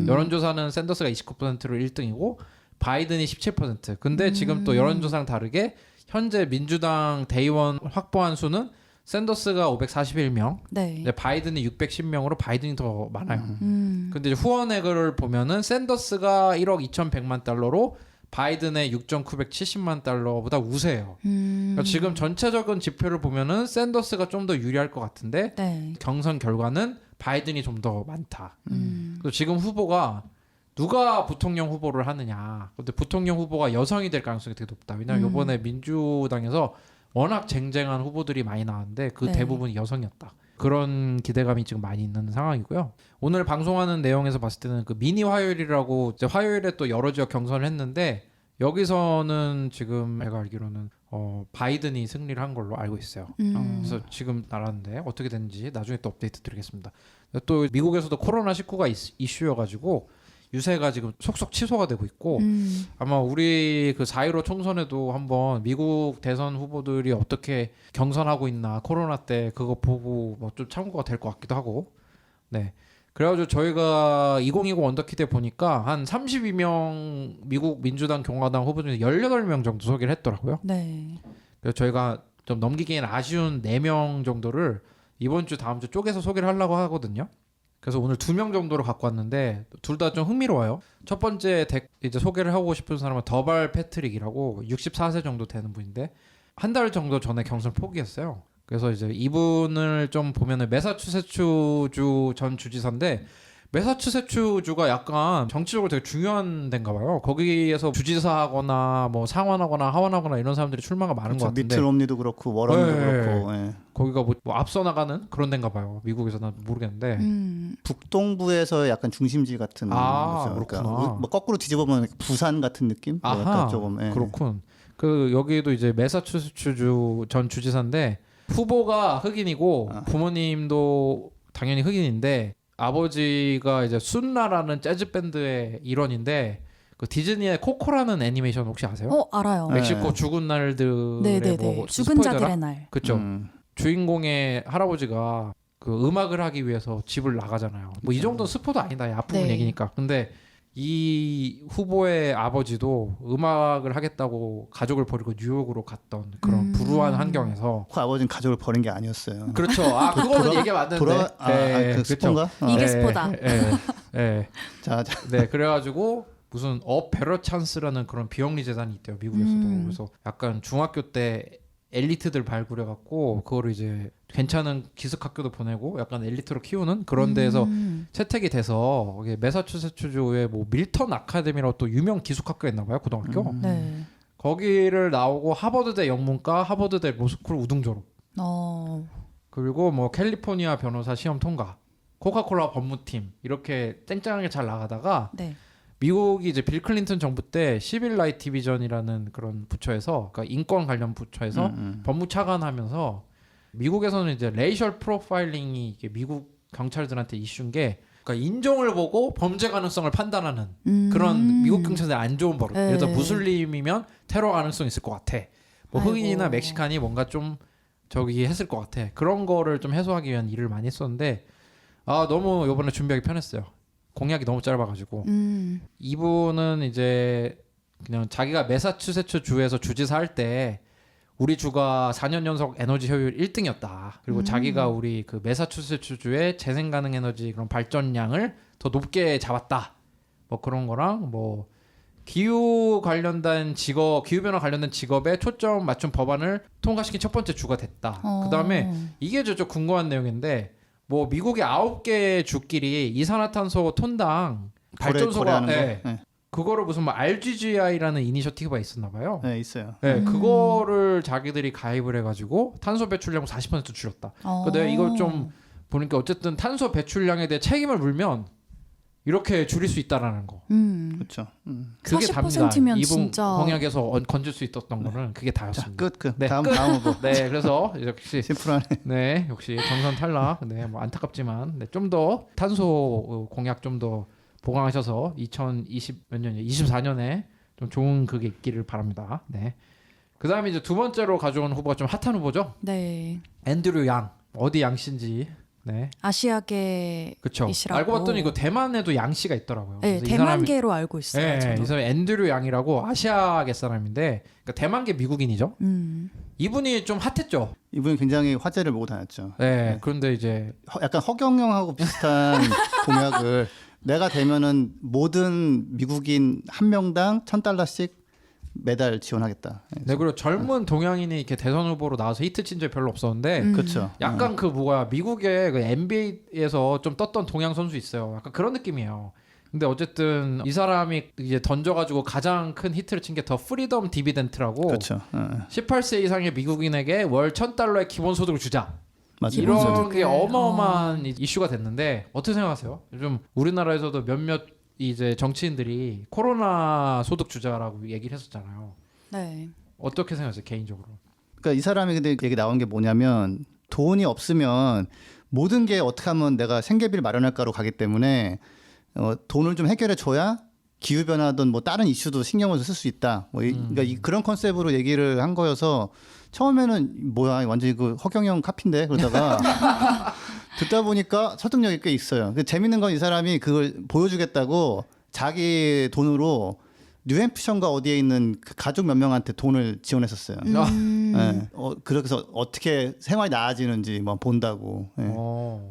여론조사는 샌더스가 29%로 1등이고 바이든이 17%. 근데 지금 또 여론조사랑 다르게 현재 민주당 대의원 확보한 수는 샌더스가 541명, 네. 바이든이 610명으로 바이든이 더 많아요. 근데 이제 후원액을 보면은 샌더스가 1억 2,100만 달러로 바이든의 6,970만 달러보다 우세해요. 그러니까 지금 전체적인 지표를 보면은 샌더스가 좀 더 유리할 것 같은데 네. 경선 결과는 바이든이 좀 더 많다. 그래서 지금 후보가 누가 부통령 후보를 하느냐. 근데 부통령 후보가 여성이 될 가능성이 되게 높다. 왜냐하면 이번에 민주당에서 워낙 쟁쟁한 후보들이 많이 나왔는데 그 네. 대부분이 여성이었다. 그런 기대감이 지금 많이 있는 상황이고요. 오늘 방송하는 내용에서 봤을 때는 그 미니 화요일이라고 이제 화요일에 또 여러 지역 경선을 했는데 여기서는 지금 제가 알기로는 바이든이 승리를 한 걸로 알고 있어요. 그래서 지금 나라는데 어떻게 됐는지 나중에 또 업데이트 드리겠습니다. 또 미국에서도 코로나19가 이슈여가지고 유세가 지금 속속 취소가 되고 있고 아마 우리 그 4.15 총선에도 한번 미국 대선 후보들이 어떻게 경선하고 있나 코로나 때 그거 보고 뭐 좀 참고가 될 것 같기도 하고 네 그래가지고 저희가 2020 언더키드에 보니까 한 32명 미국 민주당 공화당 후보 중에 18명 정도 소개를 했더라고요. 네. 그래서 저희가 좀 넘기기엔 아쉬운 4명 정도를 이번 주 다음 주 쪼개서 소개를 하려고 하거든요. 그래서 오늘 2명 정도로 갖고 왔는데 둘 다 좀 흥미로워요. 첫 번째 이제 소개를 하고 싶은 사람은 더발 패트릭이라고 64세 정도 되는 분인데 한 달 정도 전에 경선 포기했어요. 그래서 이제 이분을 좀 보면은 매사추세츠주 전 주지사인데 매사추세츠주가 약간 정치적으로 되게 중요한 데인가 봐요. 거기에서 주지사하거나 뭐 상원하거나 하원하거나 이런 사람들이 출마가 많은 것 같은데 미트 롬니도 그렇고 워런도 그렇고 거기가 뭐 앞서 나가는 그런 데인가 봐요. 미국에서 난 모르겠는데 북동부에서 약간 중심지 같은 곳이죠. 그렇구나. 그러니까 뭐 거꾸로 뒤집어보면 부산 같은 느낌? 뭐 약간 조금 그렇군. 그 여기도 이제 매사추세츠주 전 주지사인데 후보가 흑인이고 부모님도 당연히 흑인인데 아버지가 이제 순라라는 재즈 밴드의 일원인데 그 디즈니의 코코라는 애니메이션 혹시 아세요? 알아요. 멕시코 죽은 날들의 네네네. 뭐 죽은 스포일러라? 자들의 날. 그렇죠. 주인공의 할아버지가 그 음악을 하기 위해서 집을 나가잖아요. 뭐 이 정도는 스포도 아니다. 앞부분 네. 얘기니까. 근데 이 후보의 아버지도 음악을 하겠다고 가족을 버리고 뉴욕으로 갔던 그런 불우한 환경에서 그 아버지는 가족을 버린 게 아니었어요. 그렇죠. 그거는 얘기 맞는데. 그 스폰가? 이게 스포다. 자. 네, 그래가지고 무슨 베러 찬스라는 그런 비영리 재단이 있대요 미국에서도. 그래서 약간 중학교 때 엘리트들 발굴해갖고 그거를 이제 괜찮은 기숙학교도 보내고 약간 엘리트로 키우는 그런 데에서 채택이 돼서 매사추세츠주의 뭐 밀턴 아카데미라고 또 유명 기숙학교 있나봐요 고등학교. 네. 거기를 나오고 하버드대 영문과, 하버드대 로스쿨 우등 졸업. 그리고 뭐 캘리포니아 변호사 시험 통과, 코카콜라 법무팀 이렇게 쨍쨍하게 잘 나가다가. 네. 미국이 이제 빌 클린턴 정부 때 시빌 라이트 디비전이라는 그런 부처에서 그러니까 인권 관련 부처에서 법무차관하면서 미국에서는 이제 레이셜 프로파일링이 이게 미국 경찰들한테 이슈인 게 그러니까 인종을 보고 범죄 가능성을 판단하는 그런 미국 경찰들 안 좋은 버릇. 예를 들어 무슬림이면 테러 가능성 있을 것 같아. 뭐 흑인이나 멕시칸이 뭔가 좀 저기 했을 것 같아. 그런 거를 좀 해소하기 위한 일을 많이 했었는데 너무 이번에 준비하기 편했어요. 공약이 너무 짧아가지고 이분은 이제 그냥 자기가 매사추세츠 주에서 주지사 할 때 우리 주가 4년 연속 에너지 효율 1등이었다. 그리고 자기가 우리 그 매사추세츠주의 재생 가능 에너지 그런 발전량을 더 높게 잡았다. 뭐 그런 거랑 뭐 기후 관련된 직업, 기후 변화 관련된 직업에 초점 맞춘 법안을 통과시킨 첫 번째 주가 됐다. 그다음에 이게 저 궁금한 내용인데 뭐 미국의 9개 주끼리 이산화탄소 톤당 발전소가 거래하는 거? 네. 네. 그거를 무슨 뭐 RGGI라는 이니셔티브가 있었나 봐요. 네, 있어요. 네, 그거를 자기들이 가입을 해가지고 탄소 배출량 40% 줄였다. 근데 이걸 좀 보니까 어쨌든 탄소 배출량에 대해 책임을 물면 이렇게 줄일 수 있다라는 거. 그렇죠. 그게 40%면 이분 진짜 공약에서 건질 수 있었던 거는 그게 자, 다였습니다. 끝. 네, 다음 끝. 다음 후보. 네, 그래서 역시 심플하네. 네, 역시 경선 탈락. 네, 뭐 안타깝지만 네, 좀 더 탄소 공약 좀 더 보강하셔서 2020 몇 년이요? 24년에 좀 좋은 그게 있기를 바랍니다. 네. 그다음에 이제 두 번째로 가져온 후보가 좀 핫한 후보죠. 네. 앤드류 양. 어디 양 씨인지. 네. 아시아계 그렇죠. 이시라고. 알고 봤더니 그 대만에도 양 씨가 있더라고요. 네, 그래서 이 사람이- 대만계로 알고 있어요. 네, 저도. 이 사람이 앤드류 양이라고 아시아계 사람인데 그러니까 대만계 미국인이죠. 이분이 좀 핫했죠. 이분이 굉장히 화제를 몰고 다녔죠. 네. 그런데 이제 약간 허경영하고 비슷한 공약을 내가 되면은 모든 미국인 한 명당 $1,000씩 매달 지원하겠다. 네, 그리고 젊은 동양인이 이렇게 대선 후보로 나와서 히트 친 적이 별로 없었는데 그렇죠. 약간 그 뭐야 미국의 그 NBA에서 좀 떴던 동양 선수 있어요. 약간 그런 느낌이에요. 근데 어쨌든 이 사람이 이제 던져가지고 가장 큰 히트를 친 게 더 프리덤 디비덴트라고 그렇죠. 18세 이상의 미국인에게 월 $1,000의 기본 소득을 주자. 맞아요. 이런 게 어마어마한 이슈가 됐는데 어떻게 생각하세요? 요즘 우리나라에서도 몇몇 이제 정치인들이 코로나 소득 주자라고 얘기를 했었잖아요. 네. 어떻게 생각하세요 개인적으로? 그러니까 이 사람이 근데 얘기 나온 게 뭐냐면 돈이 없으면 모든 게 어떻게 하면 내가 생계비를 마련할까로 가기 때문에 돈을 좀 해결해 줘야 기후 변화든 뭐 다른 이슈도 신경을 쓸 수 있다. 뭐 그러니까 그런 컨셉으로 얘기를 한 거여서 처음에는 뭐야 완전히 그 허경영 카피인데 그러다가 듣다 보니까 설득력이 꽤 있어요. 재밌는 건 이 사람이 그걸 보여주겠다고 자기 돈으로 뉴햄프셔인가 어디에 있는 그 가족 몇 명한테 돈을 지원했었어요. 네. 그래서 어떻게 생활이 나아지는지 뭐 본다고. 네.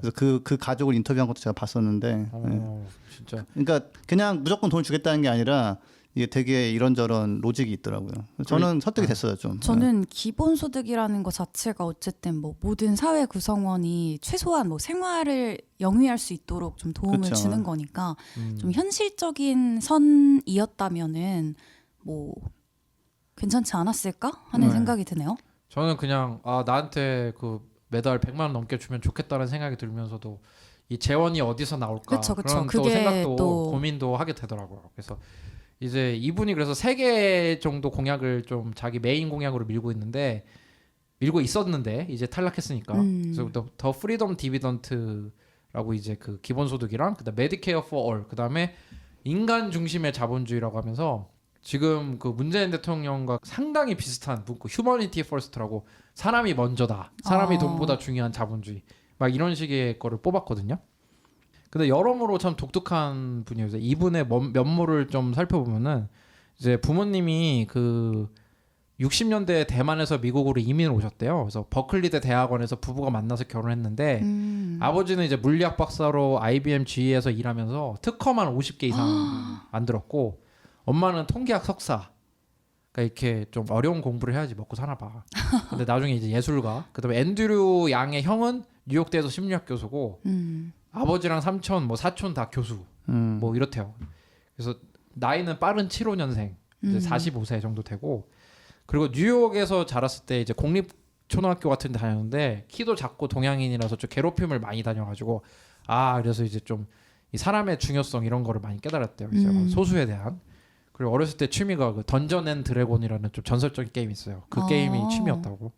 그래서 그 가족을 인터뷰한 것도 제가 봤었는데. 네. 진짜. 그러니까 그냥 무조건 돈을 주겠다는 게 아니라 이게 되게 이런저런 로직이 있더라고요. 저는 설득이 됐어요 좀. 저는 기본소득이라는 것 자체가 어쨌든 뭐 모든 사회 구성원이 최소한 뭐 생활을 영위할 수 있도록 좀 도움을 그쵸. 주는 거니까 좀 현실적인 선이었다면은 뭐 괜찮지 않았을까 하는 생각이 드네요. 저는 그냥 나한테 그 매달 100만 원 넘게 주면 좋겠다는 생각이 들면서도 이 재원이 어디서 나올까 그쵸. 그런 또 그게 생각도 또 고민도 하게 되더라고요. 그래서 이제 이분이 그래서 3개 정도 공약을 좀 자기 메인 공약으로 밀고 있었는데 이제 탈락했으니까 그래서 더 프리덤 디비던트라고 이제 그 기본소득이랑 그다음 메디케어 포 올 그다음에 인간 중심의 자본주의라고 하면서 지금 그 문재인 대통령과 상당히 비슷한 문구 휴머니티 퍼스트라고 사람이 먼저다. 사람이 돈보다 중요한 자본주의. 막 이런 식의 거를 뽑았거든요. 근데 여러모로 참 독특한 분이에요. 이분의 면모를 좀 살펴보면은 이제 부모님이 그 60년대 대만에서 미국으로 이민을 오셨대요. 그래서 버클리대 대학원에서 부부가 만나서 결혼했는데 아버지는 이제 물리학 박사로 IBM GE에서 일하면서 특허만 50개 이상 만들었고 엄마는 통계학 석사. 그러니까 이렇게 좀 어려운 공부를 해야지 먹고 사나 봐. 근데 나중에 이제 예술가. 그다음에 앤드류 양의 형은 뉴욕대에서 심리학 교수고 아버지랑 삼촌, 뭐 사촌 다 교수. 뭐 이렇대요. 그래서 나이는 빠른 75년생. 이제 45세 정도 되고 그리고 뉴욕에서 자랐을 때 이제 공립 초등학교 같은 데 다녔는데 키도 작고 동양인이라서 좀 괴롭힘을 많이 다녀가지고 그래서 이제 좀 이 사람의 중요성 이런 거를 많이 깨달았대요. 이제 소수에 대한. 그리고 어렸을 때 취미가 그 던전 앤 드래곤이라는 좀 전설적인 게임이 있어요. 그 게임이 취미였다고.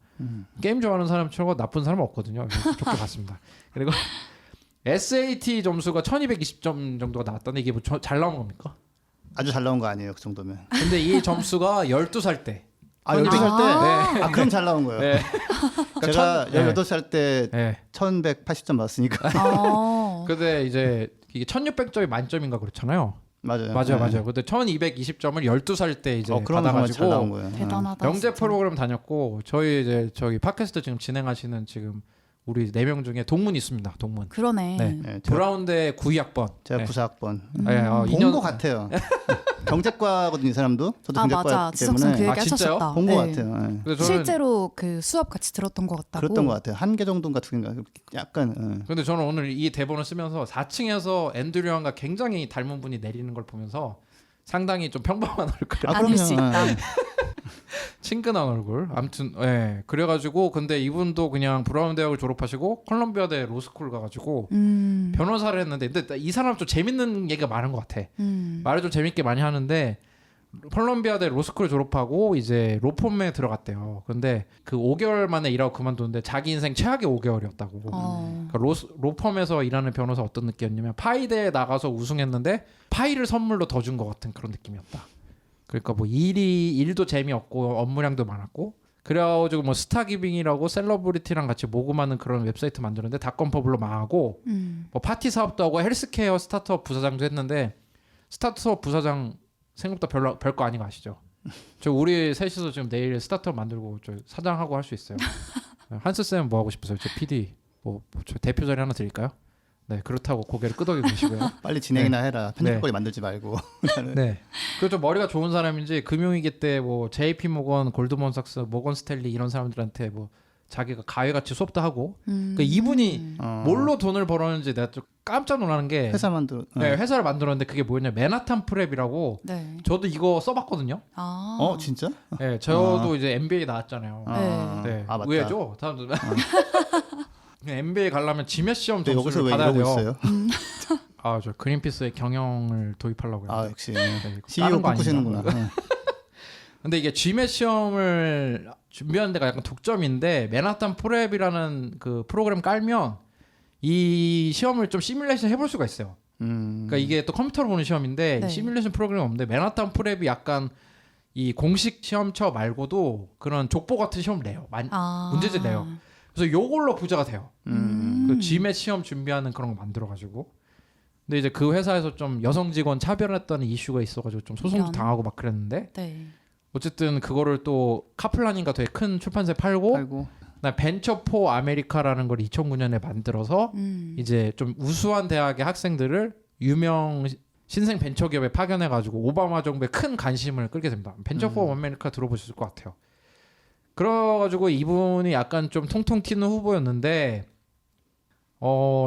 게임 좋아하는 사람 치고 나쁜 사람은 없거든요. 그래서 좋게 봤습니다. 그리고 SAT 점수가 1220점 정도가 나왔다는데 이게 뭐 잘 나온 겁니까? 아주 잘 나온 거 아니에요 그 정도면. 근데 이 점수가 12살 때. 12살 때? 네. 그럼 잘 나온 거예요. 네. 제가 18살 때 네. 1180점 맞았으니까. 근데 이제 이게 1600점이 만점인가 그렇잖아요. 맞아요. 맞아요. 근데 1220점을 12살 때 이제 그러면 정말 잘 나온 받아가지고 거예요. 대단하다. 영재 진짜. 프로그램 다녔고 저희 이제 저기 팟캐스트 지금 진행하시는 지금 우리 4명 중에 동문 있습니다. 동문. 그러네. 네. 네, 브라운대 92학번. 제가 네. 94학번. 네, 본 거 같아요. 경제과거든요, 이 사람도. 저도 아 경제과였기 맞아. 지적선 그 때문에 얘기 아, 진짜요? 하셨었다. 본 거 네. 같아요. 네. 근데 저는 실제로 그 수업 같이 들었던 것 같다고. 그랬던 것 같아요. 한 개 정도인가 두 개인가 약간. 근데 저는 오늘 이 대본을 쓰면서 4층에서 앤드류 형과 굉장히 닮은 분이 내리는 걸 보면서 상당히 좀 평범한 얼굴, 아닐 수 있다. 친근한 얼굴. 아무튼 예. 그래가지고 근데 이분도 그냥 브라운 대학을 졸업하시고 콜롬비아대 로스쿨 가가지고 변호사를 했는데 근데 이 사람 좀 재밌는 얘기가 많은 것 같아. 말을 좀 재밌게 많이 하는데 콜롬비아대 로스쿨 졸업하고 이제 로펌에 들어갔대요. 근데 그 5개월 만에 일하고 그만두는데 자기 인생 최악의 5개월이었다고. 그러니까 로펌에서 일하는 변호사 어떤 느낌이었냐면 파이대에 나가서 우승했는데 파이를 선물로 더 준 것 같은 그런 느낌이었다. 그러니까 뭐 일도 재미없고 업무량도 많았고 그래가지고 뭐 스타기빙이라고 셀러브리티랑 같이 모금하는 그런 웹사이트 만드는데 닷컴퍼블로 망하고 뭐 파티 사업도 하고 헬스케어 스타트업 부사장도 했는데 스타트업 부사장 생각보다 별거 아닌 거 아시죠? 저 우리 셋이서 지금 내일 스타트업 만들고 저 사장하고 할 수 있어요. 한스 쌤 뭐 하고 싶으세요? 저 PD 저 대표 자리 하나 드릴까요? 네 그렇다고 고개를 끄덕이고 계시고요. 빨리 진행이나 해라. 편집거리 만들지 말고. 네. 그리고 좀 머리가 좋은 사람인지 금융위기 때 뭐 JP 모건, 골드먼삭스, 모건 스탠리 이런 사람들한테 뭐 자기가 가회같이 수업도 하고. 그러니까 이분이 뭘로 돈을 벌었는지 내가 좀 깜짝 놀라는 게 회사 만들어. 네, 회사를 만들었는데 그게 뭐였냐 맨하탄 프랩이라고. 네. 저도 이거 써봤거든요. 아. 진짜? 네, 저도 이제 MBA 나왔잖아요. 네. 네, 맞다. 의외죠. 사람들. MBA 가려면 지몇 시험 네, 여기서 점수를 왜 받아야 이러고 돼요. 있어요? 저 그린피스의 경영을 도입하려고요. 역시 이거 CEO 다른 거 꿈꾸시는구나. 아닌가? 근데 이게 GMAT 시험을 준비하는 데가 약간 독점인데 맨하탄 프랩이라는 그 프로그램 깔면 이 시험을 좀 시뮬레이션 해볼 수가 있어요. 그러니까 이게 또 컴퓨터로 보는 시험인데 네. 시뮬레이션 프로그램이 없는데 맨하탄 프랩이 약간 이 공식 시험처 말고도 그런 족보 같은 시험을 내요. 문제집 내요. 그래서 요걸로 부자가 돼요. 그 GMAT 시험 준비하는 그런 거 만들어가지고. 근데 이제 그 회사에서 좀 여성 직원 차별했다는 이슈가 있어가지고 좀 소송도 이런. 당하고 막 그랬는데 네. 어쨌든 그거를 또 카플란인가 되게 큰 출판사에 팔고 아이고. 나 벤처포 아메리카라는 걸 2009년에 만들어서 이제 좀 우수한 대학의 학생들을 유명 신생 벤처 기업에 파견해 가지고 오바마 정부에 큰 관심을 끌게 됩니다. 벤처포 아메리카 들어보셨을 것 같아요. 그래가지고 이분이 약간 좀 통통 튀는 후보였는데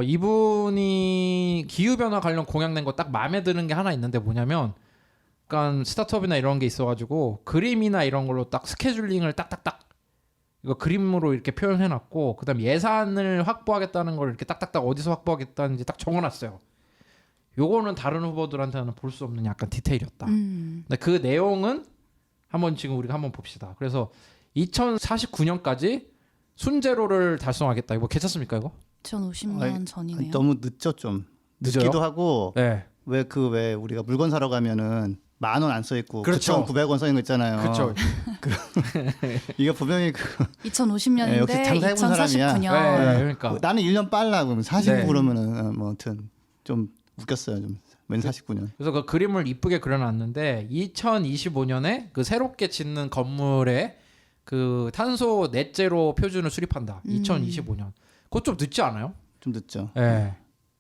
이분이 기후변화 관련 공약 낸 거 딱 마음에 드는 게 하나 있는데 뭐냐면 약간 스타트업이나 이런 게 있어가지고 그림이나 이런 걸로 딱 스케줄링을 딱딱딱 이거 그림으로 이렇게 표현해놨고 그다음 예산을 확보하겠다는 걸 이렇게 딱딱딱 어디서 확보하겠다는지 딱 적어놨어요. 요거는 다른 후보들한테는 볼 수 없는 약간 디테일이었다. 근데 그 내용은 한번 지금 우리가 한번 봅시다. 그래서 2049년까지 순제로를 달성하겠다. 이거 괜찮습니까 이거? 2050년 전이네요. 너무 늦죠 좀. 늦어요? 늦기도 하고 네. 왜 우리가 물건 사러 가면은 10,000원 안 써 있고 그렇죠. 9,900원 써 있는 거 있잖아요. 그렇죠. 이게 분명히 2050년인데 역시 장사해본 사람이야. 2049년. 네, 그러니까 나는 1년 빨라 그러면 49 네. 그러면은 뭐 아무튼 좀 웃겼어요 좀. 웬 49년. 그래서 그 그림을 이쁘게 그려놨는데 2025년에 그 새롭게 짓는 건물에 그 탄소 넷제로 표준을 수립한다. 2025년. 그거 좀 늦지 않아요? 좀 늦죠. 네.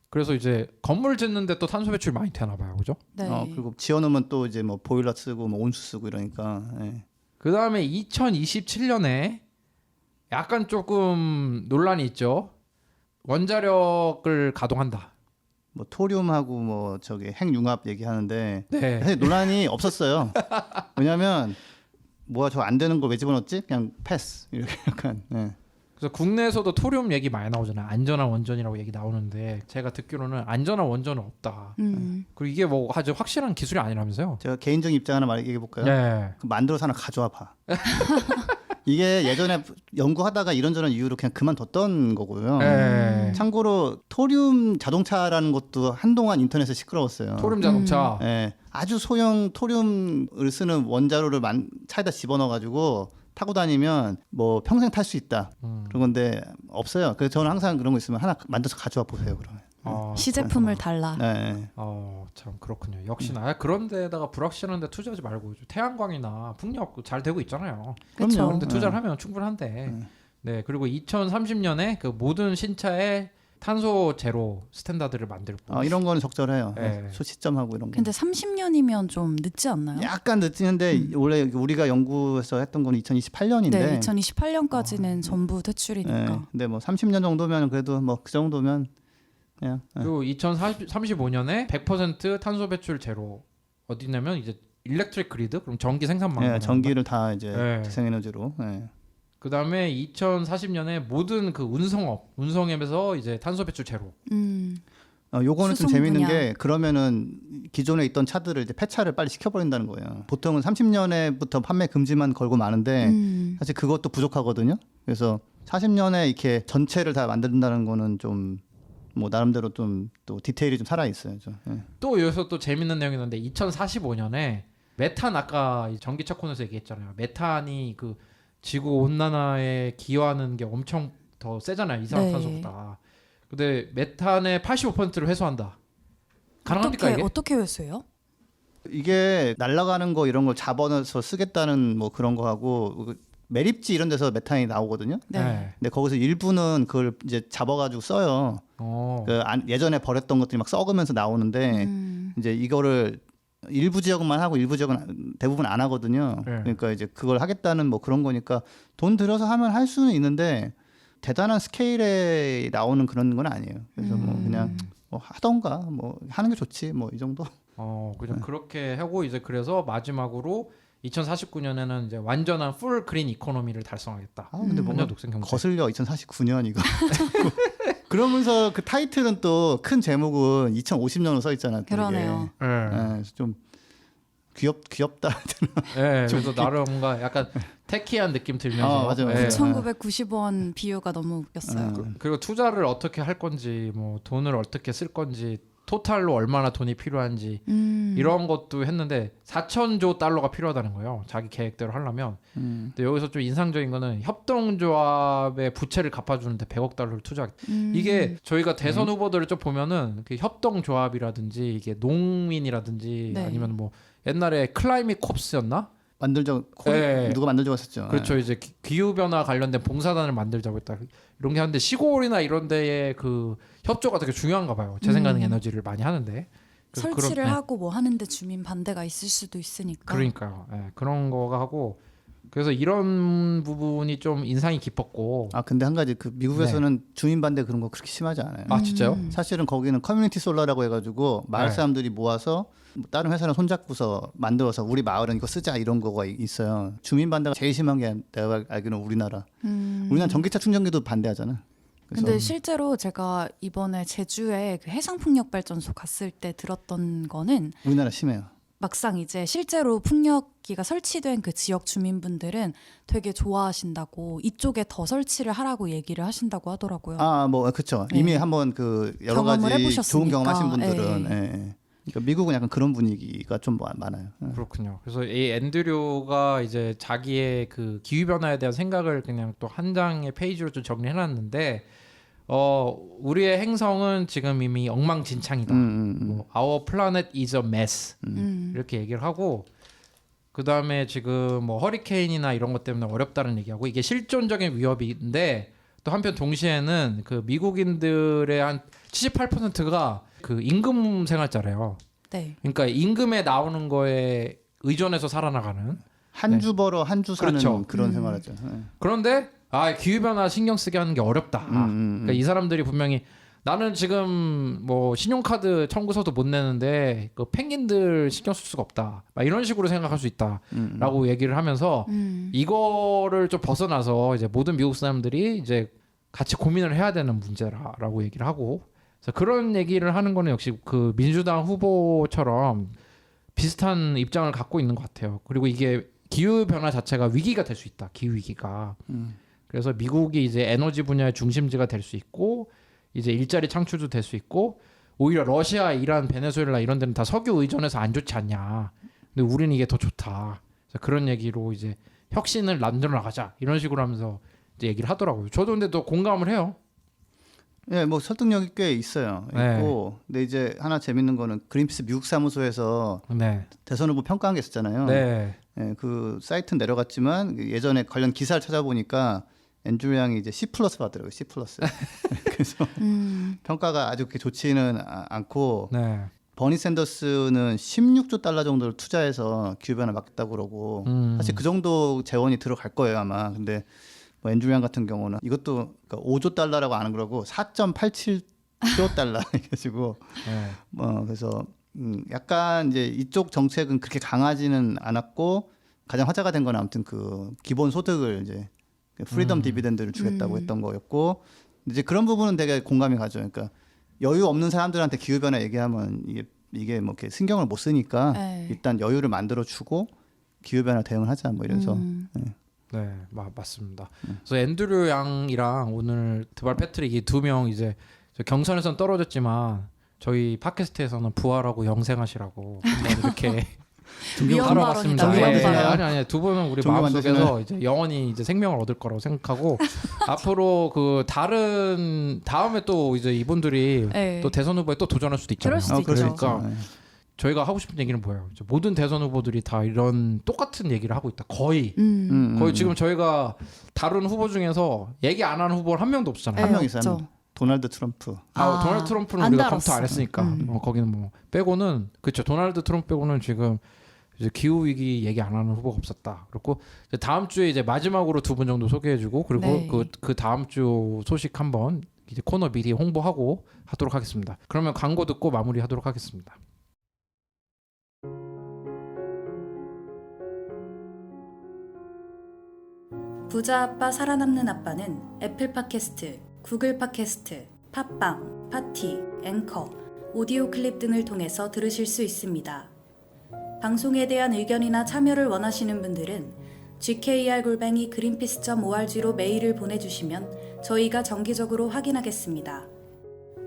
그래서 이제 건물 짓는데 또 탄소 배출이 많이 되나 봐요, 그죠? 네. 그리고 지어놓으면 또 이제 뭐 보일러 쓰고 뭐 온수 쓰고 이러니까. 예. 그 다음에 2027년에 약간 조금 논란이 있죠. 원자력을 가동한다. 뭐 토륨하고 뭐 저기 핵융합 얘기하는데 네. 사실 논란이 없었어요. 왜냐하면 뭐야 저 안 되는 걸 왜 집어넣었지? 그냥 패스 이렇게 약간. 예. 그래서 국내에서도 토륨 얘기 많이 나오잖아요. 안전한 원전이라고 얘기 나오는데 제가 듣기로는 안전한 원전은 없다. 그리고 이게 뭐 아주 확실한 기술이 아니라면서요. 제가 개인적인 입장 하나 얘기해 볼까요? 네. 그 만들어서 하나 가져와 봐. 이게 예전에 연구하다가 이런저런 이유로 그냥 그만뒀던 거고요. 네. 참고로 토륨 자동차라는 것도 한동안 인터넷에 시끄러웠어요. 토륨 자동차. 예, 아주 소형 토륨을 쓰는 원자로를 차에다 집어넣어가지고 타고 다니면 뭐 평생 탈 수 있다. 그런 건데 없어요. 그래서 저는 항상 그런 거 있으면 하나 만들어서 가져와 보세요. 그러면. 시제품을 달라. 네. 참 그렇군요. 역시나 그런 데다가 불확실한데 투자하지 말고 태양광이나 풍력 잘 되고 있잖아요. 그렇죠. 그런데 투자를 하면 충분한데. 네. 그리고 2030년에 그 모든 신차에 탄소 제로 스탠다드를 만들고. 이런 거는 적절해요. 네. 수시점하고 이런 거. 근데 30년이면 좀 늦지 않나요? 약간 늦지는데 원래 우리가 연구에서 했던 건 2028년인데. 네, 2028년까지는 전부 퇴출이니까. 네. 근데 뭐 30년 정도면 그래도 뭐 그 정도면 그냥. 그리고 2035년에 100% 탄소 배출 제로 어디냐면 이제 일렉트릭 그리드 그럼 전기 생산망. 네, 전기를 다 이제 네. 재생에너지로. 네. 그 다음에 2040년에 모든 그 운송업에서 이제 탄소 배출 제로. 요거는 좀 수송 재밌는 분야. 게 그러면은 기존에 있던 차들을 이제 폐차를 빨리 시켜버린다는 거예요. 보통은 30년에부터 판매 금지만 걸고 마는데 사실 그것도 부족하거든요. 그래서 40년에 이렇게 전체를 다 만든다는 거는 좀 뭐 나름대로 좀 또 디테일이 좀 살아 있어요. 또 여기서 또 재밌는 내용이 있는데 2045년에 메탄 아까 이 전기차 코너에서 얘기했잖아요. 메탄이 그 지구 온난화에 기여하는 게 엄청 더 세잖아요. 이산화탄소보다. 근데 메탄의 85%를 회수한다. 가능합니까 이게? 어떻게 회수해요? 이게 날아가는 거 이런 걸 잡아서 쓰겠다는 뭐 그런 거 하고 매립지 이런 데서 메탄이 나오거든요. 네. 근데 거기서 일부는 그걸 이제 잡아가지고 써요. 예전에 버렸던 것들이 막 썩으면서 나오는데 이제 이거를 일부 지역만 하고 일부 지역은 대부분 안 하거든요. 네. 그러니까 이제 그걸 하겠다는 뭐 그런 거니까 돈 들여서 하면 할 수는 있는데 대단한 스케일에 나오는 그런 건 아니에요. 그래서 뭐 그냥 뭐 하던가 뭐 하는 게 좋지 뭐 이 정도. 그냥 그렇게 하고 이제 그래서 마지막으로 2049년에는 이제 완전한 풀 그린 이코노미를 달성하겠다. 근데 뭔가 독생 경제. 거슬려 2049년 이거. 그러면서 그 타이틀은 또 큰 제목은 2050년으로 써 있잖아요. 그러네요. 네. 좀 귀엽다. 네, 그래서 나름 뭔가 약간 테키한 느낌 들면서. 맞아요. 네. 9,990원 비유가 너무 웃겼어요. 그리고 투자를 어떻게 할 건지, 뭐 돈을 어떻게 쓸 건지, 토탈로 얼마나 돈이 필요한지 이런 것도 했는데 4,000조 달러가 필요하다는 거예요. 자기 계획대로 하려면. 근데 여기서 좀 인상적인 거는 협동조합의 부채를 갚아주는데 100억 달러를 투자하겠다. 이게 저희가 대선 후보들을 좀 보면은 그 협동조합이라든지 이게 농민이라든지 네. 아니면 뭐 옛날에 클라이밋 콥스였나? 누가 만들자고 했었죠. 그렇죠. 이제 기후 변화 관련된 봉사단을 만들자고 했다. 이런 게 하는데 시골이나 이런 데에 그 협조가 되게 중요한가 봐요. 재생가능 에너지를 많이 하는데. 그래서 설치를 하고 뭐 하는데 주민 반대가 있을 수도 있으니까. 그러니까요. 그런 거가 하고 그래서 이런 부분이 좀 인상이 깊었고. 근데 한 가지 그 미국에서는 주민 반대 그런 거 그렇게 심하지 않아요. 진짜요? 사실은 거기는 커뮤니티 솔라라고 해가지고 마을 사람들이 모아서 다른 회사랑 손잡고서 만들어서 우리 마을은 이거 쓰자 이런 거가 있어요. 주민 반대가 제일 심한 게 내가 알기로는 우리나라. 우리나라 전기차 충전기도 반대하잖아. 근데 실제로 제가 이번에 제주에 그 해상풍력발전소 갔을 때 들었던 거는 우리나라 심해요. 막상 이제 실제로 풍력기가 설치된 그 지역 주민분들은 되게 좋아하신다고 이쪽에 더 설치를 하라고 얘기를 하신다고 하더라고요. 뭐 그렇죠. 네. 이미 한번 그 여러 경험을 가지 해보셨으니까. 좋은 경험하신 분들은. 네. 그러니까 미국은 약간 그런 분위기가 좀 많아요. 그렇군요. 그래서 이 앤드류가 이제 자기의 그 기후 변화에 대한 생각을 그냥 또 한 장의 페이지로 좀 정리해놨는데, 우리의 행성은 지금 이미 엉망진창이다. 뭐 Our planet is a mess. 이렇게 얘기를 하고, 그 다음에 지금 뭐 허리케인이나 이런 것 때문에 어렵다는 얘기하고 이게 실존적인 위협인데 또 한편 동시에는 그 미국인들의 한 78%가 그 임금 생활자래요. 네. 그러니까 임금에 나오는 거에 의존해서 살아나가는 한 주 벌어 한 주 사는 그렇죠. 그런 생활하죠. 그런데 기후 변화 신경 쓰게 하는 게 어렵다. 그러니까 이 사람들이 분명히 나는 지금 뭐 신용카드 청구서도 못 내는데 그 펭귄들 신경 쓸 수가 없다. 막 이런 식으로 생각할 수 있다라고 얘기를 하면서 이거를 좀 벗어나서 이제 모든 미국 사람들이 이제 같이 고민을 해야 되는 문제라고 얘기를 하고 그래서 그런 얘기를 하는 거는 역시 그 민주당 후보처럼 비슷한 입장을 갖고 있는 것 같아요. 그리고 이게 기후 변화 자체가 위기가 될 수 있다. 기후 위기가. 그래서 미국이 이제 에너지 분야의 중심지가 될 수 있고 이제 일자리 창출도 될 수 있고 오히려 러시아, 이란, 베네수엘라 이런 데는 다 석유 의존해서 안 좋지 않냐. 근데 우리는 이게 더 좋다. 그래서 그런 얘기로 이제 혁신을 만들어 나가자 이런 식으로 하면서 이제 얘기를 하더라고요. 저도 근데 또 공감을 해요. 예, 뭐 설득력이 꽤 있어요. 네. 있고, 근데 이제 하나 재밌는 거는 그린피스 미국 사무소에서 네. 대선 후보 평가한 게 있었잖아요. 네. 예, 그 사이트는 내려갔지만 예전에 관련 기사를 찾아보니까 앤드류 양이 이제 C+ 받더라고요. C+. 그래서 평가가 아주 그렇게 좋지는 않고 네. 버니 샌더스는 16조 달러 정도를 투자해서 기후변화 막겠다고 그러고 사실 그 정도 재원이 들어갈 거예요 아마. 근데 뭐 앤드류 양 같은 경우는 이것도 그러니까 5조 달러라고 안 그러고 4.87조 달러 해가지고 네. 그래서 약간 이제 이쪽 정책은 그렇게 강하지는 않았고 가장 화제가 된 건 아무튼 그 기본 소득을 이제 프리덤 디비덴드를 주겠다고 했던 거였고 이제 그런 부분은 되게 공감이 가죠. 그러니까 여유 없는 사람들한테 기후 변화 얘기하면 이게 뭐 이렇게 신경을 못 쓰니까 네. 일단 여유를 만들어 주고 기후 변화 대응을 하자 뭐 이래서 네, 맞습니다. 그래서 앤드류 양이랑 오늘 드발 패트릭 이 두 명 이제 저 경선에서는 떨어졌지만 저희 팟캐스트에서는 부활하고 영생하시라고 한번 이렇게 위험 알아봤습니다. 발언이다. 위험 예, 발언. 아니 두 분은 우리 존경한다, 마음속에서 이제 영원히 이제 생명을 얻을 거라고 생각하고 앞으로 그 다음에 또 이제 이분들이 네. 또 대선 후보에 또 도전할 수도 있잖아요. 그럴 수도 있죠. 그럴 수 그러니까 있죠. 저희가 하고 싶은 얘기는 뭐예요? 이제 모든 대선 후보들이 다 이런 똑같은 얘기를 하고 있다. 거의 지금 저희가 다룬 후보 중에서 얘기 안 하는 후보는 한 명도 없잖아요. 한 명 없죠. 있어요. 도널드 트럼프. 도널드 트럼프는 안 우리가 다뤘어. 검토 안 했으니까 거기는 뭐 빼고는 그렇죠. 도널드 트럼프 빼고는 지금 이제 기후 위기 얘기 안 하는 후보가 없었다. 그렇고 이제 다음 주에 이제 마지막으로 두 분 정도 소개해주고 그리고 네. 그 다음 주 소식 한번 이제 코너 미리 홍보하고 하도록 하겠습니다. 그러면 광고 듣고 마무리하도록 하겠습니다. 부자 아빠 살아남는 아빠는 애플 팟캐스트, 구글 팟캐스트, 팟빵, 파티, 앵커, 오디오 클립 등을 통해서 들으실 수 있습니다. 방송에 대한 의견이나 참여를 원하시는 분들은 gkr@greenpeace.org로 메일을 보내주시면 저희가 정기적으로 확인하겠습니다.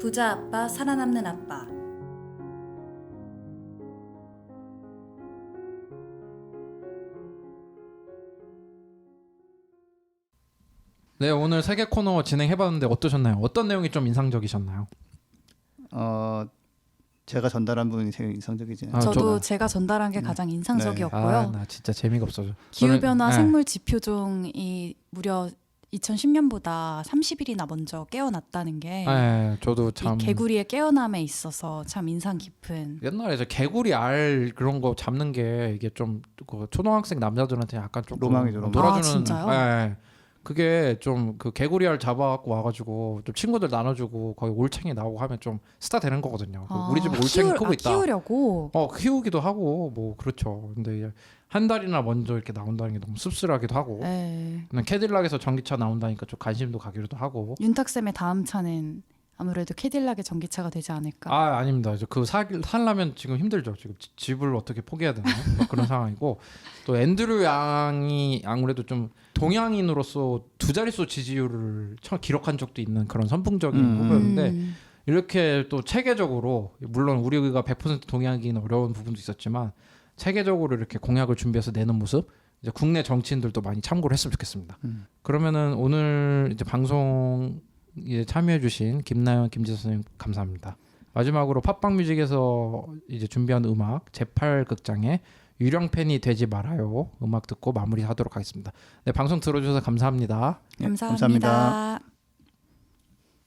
부자 아빠 살아남는 아빠. 네, 오늘 세계 코너 진행해봤는데 어떠셨나요? 어떤 내용이 좀 인상적이셨나요? 제가 전달한 부분이 되게 인상적이지. 저도 제가 전달한 게 가장 인상적이었고요. 나 진짜 재미가 없어져. 기후변화 저는- 생물 지표종이 무려 2010년보다 30일이나 먼저 깨어났다는 게 네, 저도 참 이 개구리의 깨어남에 있어서 참 인상 깊은. 옛날에 저 개구리 알 그런 거 잡는 게 이게 좀그 초등학생 남자들한테 약간 좀 로망이죠, 로망. 놀아주는. 아, 진짜요? 네, 그게 좀 그 개구리 알 잡아갖고 와가지고 좀 친구들 나눠주고 거기 올챙이 나오고 하면 좀 스타 되는 거거든요. 우리 집 올챙이 크고 있다. 키우려고. 키우기도 하고 뭐 그렇죠. 근데 이제 한 달이나 먼저 이렇게 나온다는 게 너무 씁쓸하기도 하고. 네. 그냥 캐딜락에서 전기차 나온다니까 좀 관심도 가기도 하고. 윤탁 쌤의 다음 차는 아무래도 캐딜락의 전기차가 되지 않을까. 아닙니다. 그 살려면 지금 힘들죠. 지금 집을 어떻게 포기해야 되나 뭐 그런 상황이고 또 앤드류 양이 아무래도 좀 동양인으로서 두 자릿수 지지율을 처음 기록한 적도 있는 그런 선풍적인 후보였는데 이렇게 또 체계적으로 물론 우리가 100% 동의하기는 어려운 부분도 있었지만 체계적으로 이렇게 공약을 준비해서 내는 모습 이제 국내 정치인들도 많이 참고를 했으면 좋겠습니다. 그러면은 오늘 이제 방송 참여해주신 김나연, 김지선 선생님 감사합니다. 마지막으로 팟빵뮤직에서 이제 준비한 음악 제8극장의 유령팬이 되지 말아요 음악 듣고 마무리하도록 하겠습니다. 네, 방송 들어주셔서 감사합니다. 감사합니다. 감사합니다.